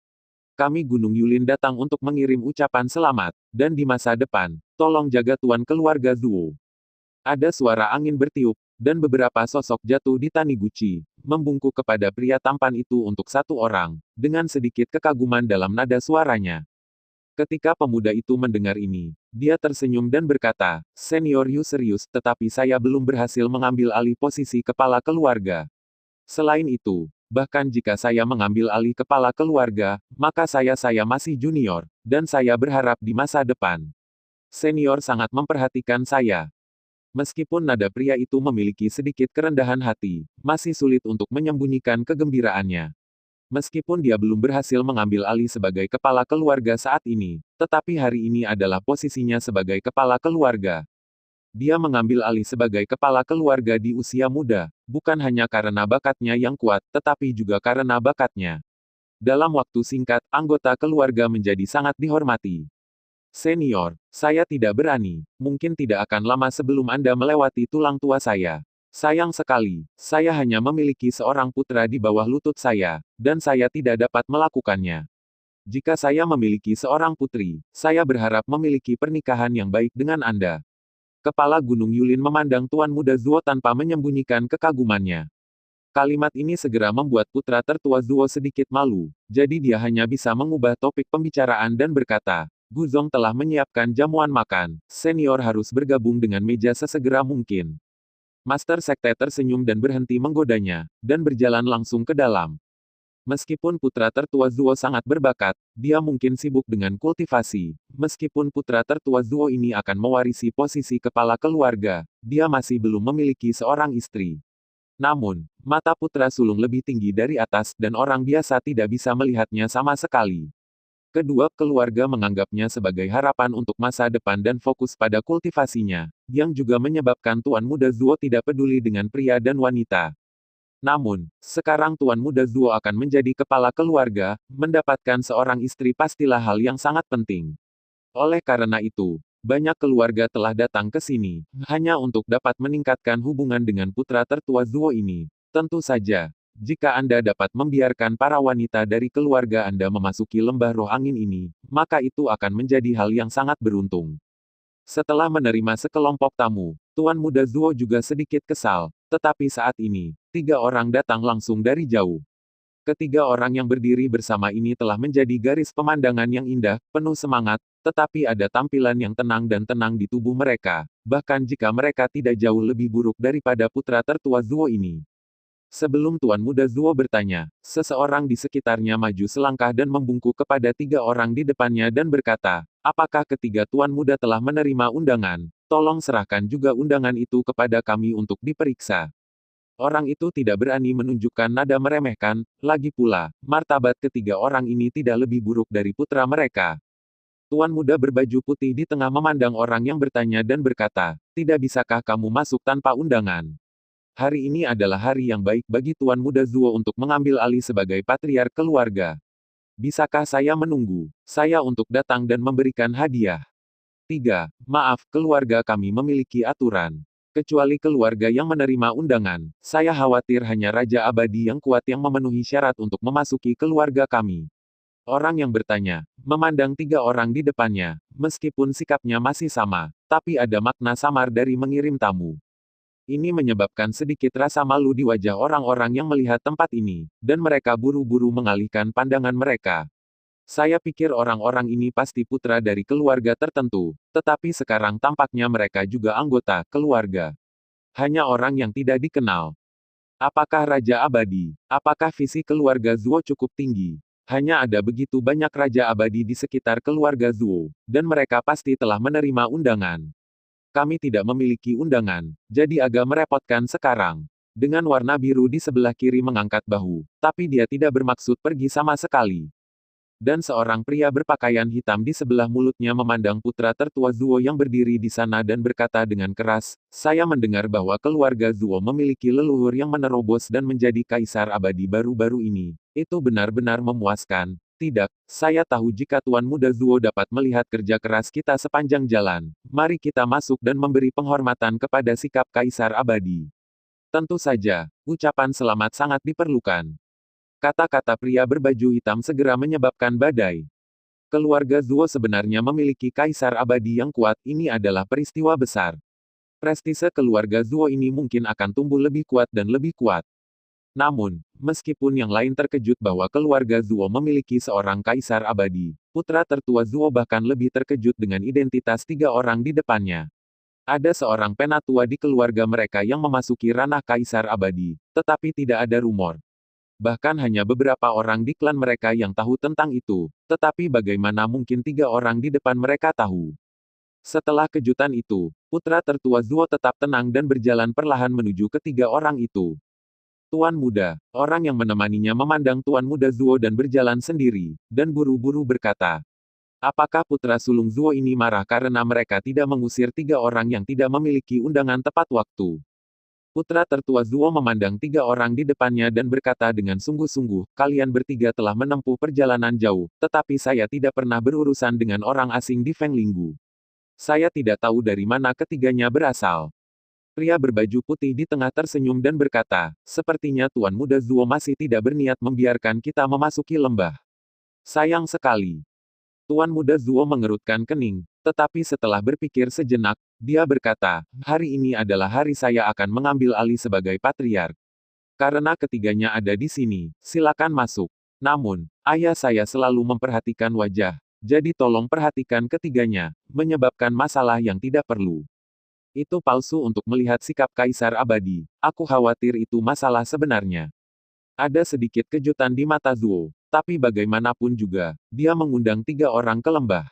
A: Kami Gunung Yulin datang untuk mengirim ucapan selamat, dan di masa depan, tolong jaga Tuan keluarga Zuo. Ada suara angin bertiup, dan beberapa sosok jatuh di Taniguchi, membungkuk kepada pria tampan itu untuk satu orang, dengan sedikit kekaguman dalam nada suaranya. Ketika pemuda itu mendengar ini, dia tersenyum dan berkata, "Senior Yu serius, tetapi saya belum berhasil mengambil alih posisi kepala keluarga. Selain itu, bahkan jika saya mengambil alih kepala keluarga, maka saya masih junior, dan saya berharap di masa depan. Senior sangat memperhatikan saya." Meskipun nada pria itu memiliki sedikit kerendahan hati, masih sulit untuk menyembunyikan kegembiraannya. Meskipun dia belum berhasil mengambil alih sebagai kepala keluarga saat ini, tetapi hari ini adalah posisinya sebagai kepala keluarga. Dia mengambil alih sebagai kepala keluarga di usia muda, bukan hanya karena bakatnya yang kuat, tetapi juga karena bakatnya. Dalam waktu singkat, anggota keluarga menjadi sangat dihormati. Senior, saya tidak berani, mungkin tidak akan lama sebelum Anda melewati tulang tua saya. Sayang sekali, saya hanya memiliki seorang putra di bawah lutut saya, dan saya tidak dapat melakukannya. Jika saya memiliki seorang putri, saya berharap memiliki pernikahan yang baik dengan Anda. Kepala Gunung Yulin memandang Tuan Muda Zuo tanpa menyembunyikan kekagumannya. Kalimat ini segera membuat putra tertua Zuo sedikit malu, jadi dia hanya bisa mengubah topik pembicaraan dan berkata, "Guzong telah menyiapkan jamuan makan, senior harus bergabung dengan meja sesegera mungkin." Master Sekte tersenyum dan berhenti menggodanya, dan berjalan langsung ke dalam. Meskipun putra tertua Zuo sangat berbakat, dia mungkin sibuk dengan kultivasi. Meskipun putra tertua Zuo ini akan mewarisi posisi kepala keluarga, dia masih belum memiliki seorang istri. Namun, mata putra sulung lebih tinggi dari atas dan orang biasa tidak bisa melihatnya sama sekali. Kedua keluarga menganggapnya sebagai harapan untuk masa depan dan fokus pada kultivasinya, yang juga menyebabkan Tuan Muda Zuo tidak peduli dengan pria dan wanita. Namun, sekarang Tuan Muda Zuo akan menjadi kepala keluarga, mendapatkan seorang istri pastilah hal yang sangat penting. Oleh karena itu, banyak keluarga telah datang ke sini, hanya untuk dapat meningkatkan hubungan dengan putra tertua Zuo ini. Tentu saja, jika Anda dapat membiarkan para wanita dari keluarga Anda memasuki lembah roh angin ini, maka itu akan menjadi hal yang sangat beruntung. Setelah menerima sekelompok tamu, Tuan Muda Zuo juga sedikit kesal, tetapi saat ini, 3 orang datang langsung dari jauh. Ketiga orang yang berdiri bersama ini telah menjadi garis pemandangan yang indah, penuh semangat, tetapi ada tampilan yang tenang dan tenang di tubuh mereka, bahkan jika mereka tidak jauh lebih buruk daripada putra tertua Zuo ini. Sebelum Tuan Muda Zuo bertanya, seseorang di sekitarnya maju selangkah dan membungkuk kepada 3 orang di depannya dan berkata, "Apakah ketiga Tuan Muda telah menerima undangan? Tolong serahkan juga undangan itu kepada kami untuk diperiksa." Orang itu tidak berani menunjukkan nada meremehkan, lagi pula, martabat ketiga orang ini tidak lebih buruk dari putra mereka. Tuan Muda berbaju putih di tengah memandang orang yang bertanya dan berkata, "Tidak bisakah kamu masuk tanpa undangan? Hari ini adalah hari yang baik bagi Tuan Muda Zuo untuk mengambil alih sebagai patriark keluarga. Bisakah saya menunggu saya untuk datang dan memberikan hadiah?" 3. Maaf, keluarga kami memiliki aturan. Kecuali keluarga yang menerima undangan, saya khawatir hanya Raja Abadi yang kuat yang memenuhi syarat untuk memasuki keluarga kami. Orang yang bertanya, memandang 3 orang di depannya, meskipun sikapnya masih sama, tapi ada makna samar dari mengirim tamu. Ini menyebabkan sedikit rasa malu di wajah orang-orang yang melihat tempat ini, dan mereka buru-buru mengalihkan pandangan mereka. Saya pikir orang-orang ini pasti putra dari keluarga tertentu, tetapi sekarang tampaknya mereka juga anggota keluarga. Hanya orang yang tidak dikenal. Apakah Raja Abadi? Apakah visi keluarga Zuo cukup tinggi? Hanya ada begitu banyak Raja Abadi di sekitar keluarga Zuo, dan mereka pasti telah menerima undangan. Kami tidak memiliki undangan, jadi agak merepotkan sekarang. Dengan warna biru di sebelah kiri mengangkat bahu, tapi dia tidak bermaksud pergi sama sekali. Dan seorang pria berpakaian hitam di sebelah mulutnya memandang putra tertua Zuo yang berdiri di sana dan berkata dengan keras, "Saya mendengar bahwa keluarga Zuo memiliki leluhur yang menerobos dan menjadi kaisar abadi baru-baru ini. Itu benar-benar memuaskan. Tidak, saya tahu jika Tuan Muda Zuo dapat melihat kerja keras kita sepanjang jalan. Mari kita masuk dan memberi penghormatan kepada sikap kaisar abadi." Tentu saja, ucapan selamat sangat diperlukan. Kata-kata pria berbaju hitam segera menyebabkan badai. Keluarga Zuo sebenarnya memiliki kaisar abadi yang kuat, ini adalah peristiwa besar. Prestise keluarga Zuo ini mungkin akan tumbuh lebih kuat dan lebih kuat. Namun, meskipun yang lain terkejut bahwa keluarga Zuo memiliki seorang kaisar abadi, putra tertua Zuo bahkan lebih terkejut dengan identitas 3 orang di depannya. Ada seorang penatua di keluarga mereka yang memasuki ranah kaisar abadi, tetapi tidak ada rumor. Bahkan hanya beberapa orang di klan mereka yang tahu tentang itu, tetapi bagaimana mungkin 3 orang di depan mereka tahu? Setelah kejutan itu, putra tertua Zuo tetap tenang dan berjalan perlahan menuju ke 3 orang itu. Tuan Muda, orang yang menemaninya memandang Tuan Muda Zuo dan berjalan sendiri, dan buru-buru berkata, "Apakah putra sulung Zuo ini marah karena mereka tidak mengusir 3 orang yang tidak memiliki undangan tepat waktu?" Putra tertua Zuo memandang 3 orang di depannya dan berkata dengan sungguh-sungguh, "Kalian bertiga telah menempuh perjalanan jauh, tetapi saya tidak pernah berurusan dengan orang asing di Fenglinggu. Saya tidak tahu dari mana ketiganya berasal." Pria berbaju putih di tengah tersenyum dan berkata, "Sepertinya Tuan Muda Zuo masih tidak berniat membiarkan kita memasuki lembah. Sayang sekali." Tuan Muda Zuo mengerutkan kening, tetapi setelah berpikir sejenak, dia berkata, "Hari ini adalah hari saya akan mengambil alih sebagai patriark. Karena ketiganya ada di sini, silakan masuk. Namun, ayah saya selalu memperhatikan wajah, jadi tolong perhatikan ketiganya, menyebabkan masalah yang tidak perlu. Itu palsu untuk melihat sikap kaisar abadi, aku khawatir itu masalah sebenarnya." Ada sedikit kejutan di mata Zuo, tapi bagaimanapun juga, dia mengundang 3 orang ke lembah.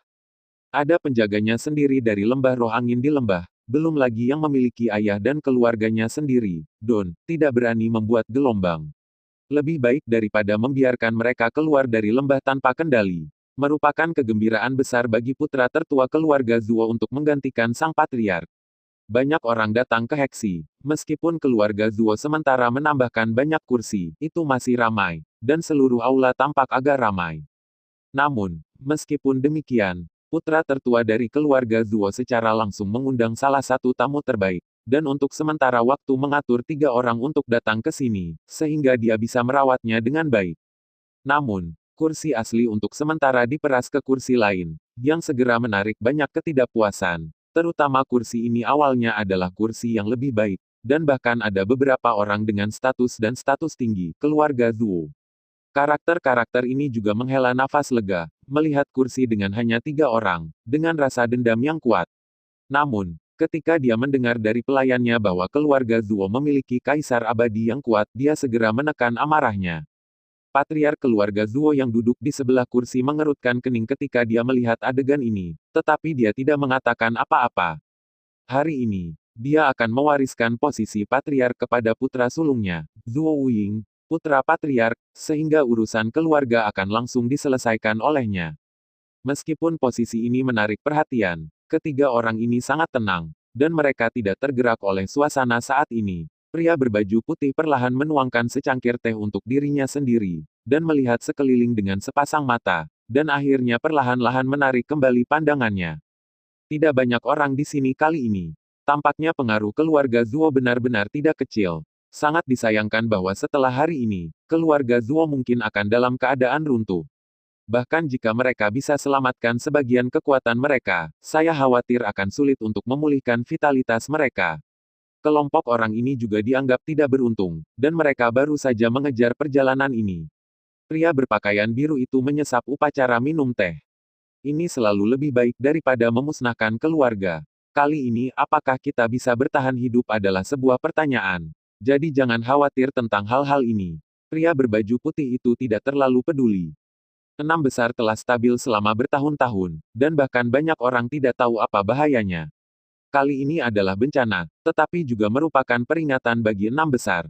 A: Ada penjaganya sendiri dari lembah roh angin di lembah, belum lagi yang memiliki ayah dan keluarganya sendiri, Don, tidak berani membuat gelombang. Lebih baik daripada membiarkan mereka keluar dari lembah tanpa kendali. Merupakan kegembiraan besar bagi putra tertua keluarga Zuo untuk menggantikan sang patriark. Banyak orang datang ke Heksi. Meskipun keluarga Zuo sementara menambahkan banyak kursi, itu masih ramai, dan seluruh aula tampak agak ramai. Namun, meskipun demikian, putra tertua dari keluarga Zuo secara langsung mengundang salah satu tamu terbaik, dan untuk sementara waktu mengatur 3 orang untuk datang ke sini, sehingga dia bisa merawatnya dengan baik. Namun, kursi asli untuk sementara diperas ke kursi lain, yang segera menarik banyak ketidakpuasan. Terutama kursi ini awalnya adalah kursi yang lebih baik, dan bahkan ada beberapa orang dengan status dan status tinggi, keluarga Zuo. Karakter-karakter ini juga menghela nafas lega, melihat kursi dengan hanya 3 orang, dengan rasa dendam yang kuat. Namun, ketika dia mendengar dari pelayannya bahwa keluarga Zuo memiliki kaisar abadi yang kuat, dia segera menekan amarahnya. Patriark keluarga Zuo yang duduk di sebelah kursi mengerutkan kening ketika dia melihat adegan ini, tetapi dia tidak mengatakan apa-apa. Hari ini, dia akan mewariskan posisi patriark kepada putra sulungnya, Zuo Wuying, putra patriark, sehingga urusan keluarga akan langsung diselesaikan olehnya. Meskipun posisi ini menarik perhatian, ketiga orang ini sangat tenang, dan mereka tidak tergerak oleh suasana saat ini. Pria berbaju putih perlahan menuangkan secangkir teh untuk dirinya sendiri, dan melihat sekeliling dengan sepasang mata, dan akhirnya perlahan-lahan menarik kembali pandangannya. Tidak banyak orang di sini kali ini. Tampaknya pengaruh keluarga Zuo benar-benar tidak kecil. Sangat disayangkan bahwa setelah hari ini, keluarga Zuo mungkin akan dalam keadaan runtuh. Bahkan jika mereka bisa selamatkan sebagian kekuatan mereka, saya khawatir akan sulit untuk memulihkan vitalitas mereka. Kelompok orang ini juga dianggap tidak beruntung, dan mereka baru saja mengejar perjalanan ini. Pria berpakaian biru itu menyesap upacara minum teh. Ini selalu lebih baik daripada memusnahkan keluarga. Kali ini, apakah kita bisa bertahan hidup adalah sebuah pertanyaan. Jadi jangan khawatir tentang hal-hal ini. Pria berbaju putih itu tidak terlalu peduli. Enam besar telah stabil selama bertahun-tahun, dan bahkan banyak orang tidak tahu apa bahayanya. Kali ini adalah bencana, tetapi juga merupakan peringatan bagi enam besar.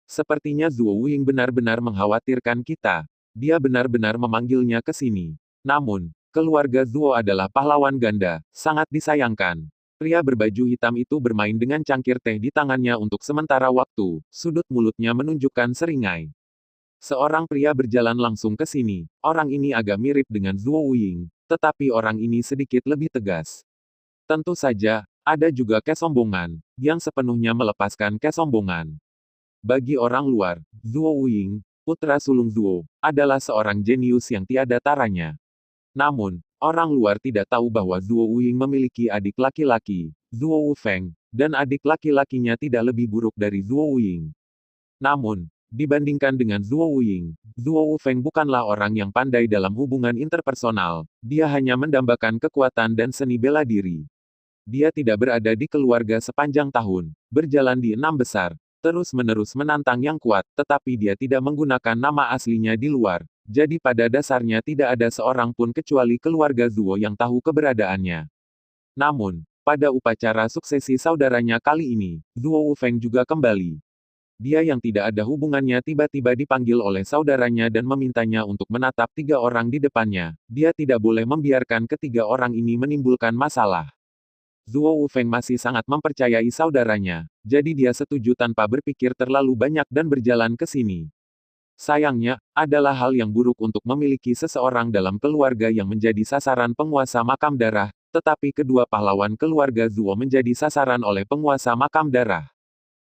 A: Sepertinya Zuo Wuying benar-benar mengkhawatirkan kita. Dia benar-benar memanggilnya ke sini. Namun, keluarga Zuo adalah pahlawan ganda, sangat disayangkan. Pria berbaju hitam itu bermain dengan cangkir teh di tangannya untuk sementara waktu, sudut mulutnya menunjukkan seringai. Seorang pria berjalan langsung ke sini. Orang ini agak mirip dengan Zuo Wuying, tetapi orang ini sedikit lebih tegas. Tentu saja, ada juga kesombongan, yang sepenuhnya melepaskan kesombongan. Bagi orang luar, Zuo Wuying, putra sulung Zuo, adalah seorang jenius yang tiada taranya. Namun, orang luar tidak tahu bahwa Zuo Wuying memiliki adik laki-laki, Zuo Wufeng, dan adik laki-lakinya tidak lebih buruk dari Zuo Wuying. Namun, dibandingkan dengan Zuo Wuying, Zuo Wufeng bukanlah orang yang pandai dalam hubungan interpersonal, dia hanya mendambakan kekuatan dan seni bela diri. Dia tidak berada di keluarga sepanjang tahun, berjalan di 6 besar, terus-menerus menantang yang kuat, tetapi dia tidak menggunakan nama aslinya di luar. Jadi pada dasarnya tidak ada seorang pun kecuali keluarga Zuo yang tahu keberadaannya. Namun, pada upacara suksesi saudaranya kali ini, Zuo Wufeng juga kembali. Dia yang tidak ada hubungannya tiba-tiba dipanggil oleh saudaranya dan memintanya untuk menatap 3 orang di depannya. Dia tidak boleh membiarkan ketiga orang ini menimbulkan masalah. Zuo Wufeng masih sangat mempercayai saudaranya, jadi dia setuju tanpa berpikir terlalu banyak dan berjalan ke sini. Sayangnya, adalah hal yang buruk untuk memiliki seseorang dalam keluarga yang menjadi sasaran penguasa makam darah, tetapi kedua pahlawan keluarga Zuo menjadi sasaran oleh penguasa makam darah.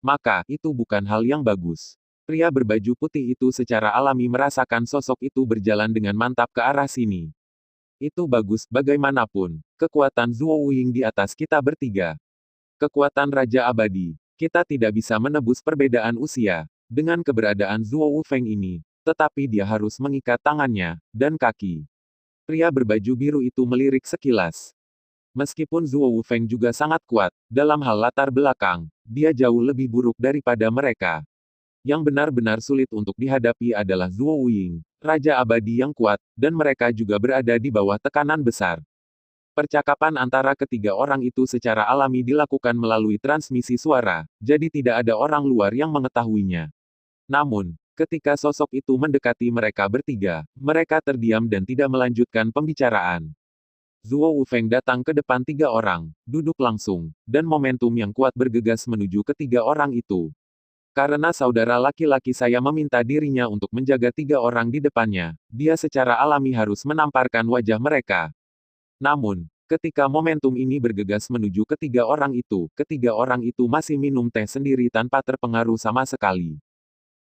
A: Maka, itu bukan hal yang bagus. Pria berbaju putih itu secara alami merasakan sosok itu berjalan dengan mantap ke arah sini. Itu bagus, bagaimanapun. Kekuatan Zuo Wuying di atas kita bertiga. Kekuatan Raja Abadi. Kita tidak bisa menebus perbedaan usia. Dengan keberadaan Zuo Wufeng ini, tetapi dia harus mengikat tangannya, dan kaki. Pria berbaju biru itu melirik sekilas. Meskipun Zuo Wufeng juga sangat kuat, dalam hal latar belakang, dia jauh lebih buruk daripada mereka. Yang benar-benar sulit untuk dihadapi adalah Zuo Wuying, Raja Abadi yang kuat, dan mereka juga berada di bawah tekanan besar. Percakapan antara ketiga orang itu secara alami dilakukan melalui transmisi suara, jadi tidak ada orang luar yang mengetahuinya. Namun, ketika sosok itu mendekati mereka bertiga, mereka terdiam dan tidak melanjutkan pembicaraan. Zuo Wufeng datang ke depan 3 orang, duduk langsung, dan momentum yang kuat bergegas menuju ketiga orang itu. Karena saudara laki-laki saya meminta dirinya untuk menjaga 3 orang di depannya, dia secara alami harus menamparkan wajah mereka. Namun, ketika momentum ini bergegas menuju ketiga orang itu masih minum teh sendiri tanpa terpengaruh sama sekali.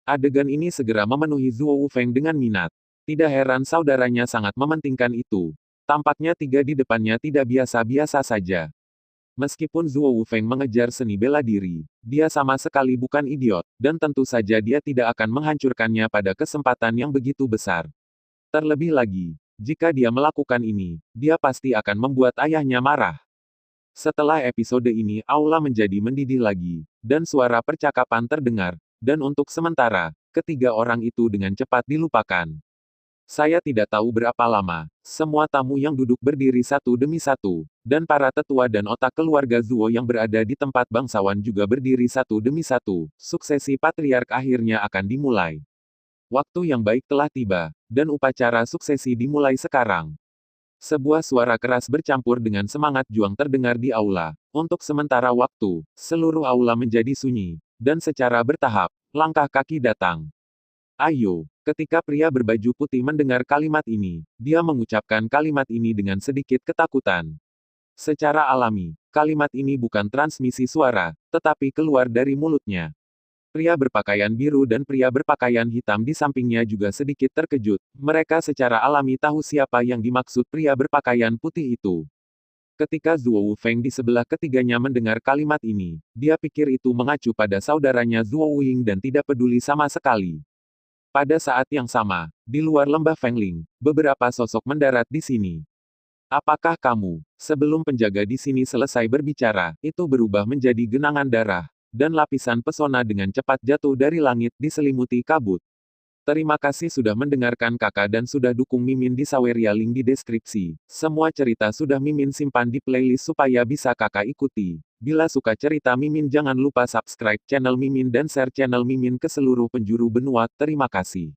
A: Adegan ini segera memenuhi Zuo Wufeng dengan minat. Tidak heran saudaranya sangat mementingkan itu. Tampaknya 3 di depannya tidak biasa-biasa saja. Meskipun Zuo Wufeng mengejar seni bela diri, dia sama sekali bukan idiot, dan tentu saja dia tidak akan menghancurkannya pada kesempatan yang begitu besar. Terlebih lagi, jika dia melakukan ini, dia pasti akan membuat ayahnya marah. Setelah episode ini aula menjadi mendidih lagi, dan suara percakapan terdengar, dan untuk sementara, ketiga orang itu dengan cepat dilupakan. Saya tidak tahu berapa lama, semua tamu yang duduk berdiri satu demi satu, dan para tetua dan otak keluarga Zuo yang berada di tempat bangsawan juga berdiri satu demi satu, suksesi patriark akhirnya akan dimulai. Waktu yang baik telah tiba, dan upacara suksesi dimulai sekarang. Sebuah suara keras bercampur dengan semangat juang terdengar di aula. Untuk sementara waktu, seluruh aula menjadi sunyi, dan secara bertahap, langkah kaki datang. Ayo, ketika pria berbaju putih mendengar kalimat ini, dia mengucapkan kalimat ini dengan sedikit ketakutan. Secara alami, kalimat ini bukan transmisi suara, tetapi keluar dari mulutnya. Pria berpakaian biru dan pria berpakaian hitam di sampingnya juga sedikit terkejut. Mereka secara alami tahu siapa yang dimaksud pria berpakaian putih itu. Ketika Zuo Wufeng di sebelah ketiganya mendengar kalimat ini, dia pikir itu mengacu pada saudaranya Zuo Wuying dan tidak peduli sama sekali. Pada saat yang sama, di luar lembah Fengling, beberapa sosok mendarat di sini. Apakah kamu, sebelum penjaga di sini selesai berbicara, itu berubah menjadi genangan darah, dan lapisan pesona dengan cepat jatuh dari langit diselimuti kabut. Terima kasih sudah mendengarkan kakak dan sudah dukung Mimin di Saweria, link di deskripsi. Semua cerita sudah Mimin simpan di playlist supaya bisa kakak ikuti. Bila suka cerita Mimin jangan lupa subscribe channel Mimin dan share channel Mimin ke seluruh penjuru benua. Terima kasih.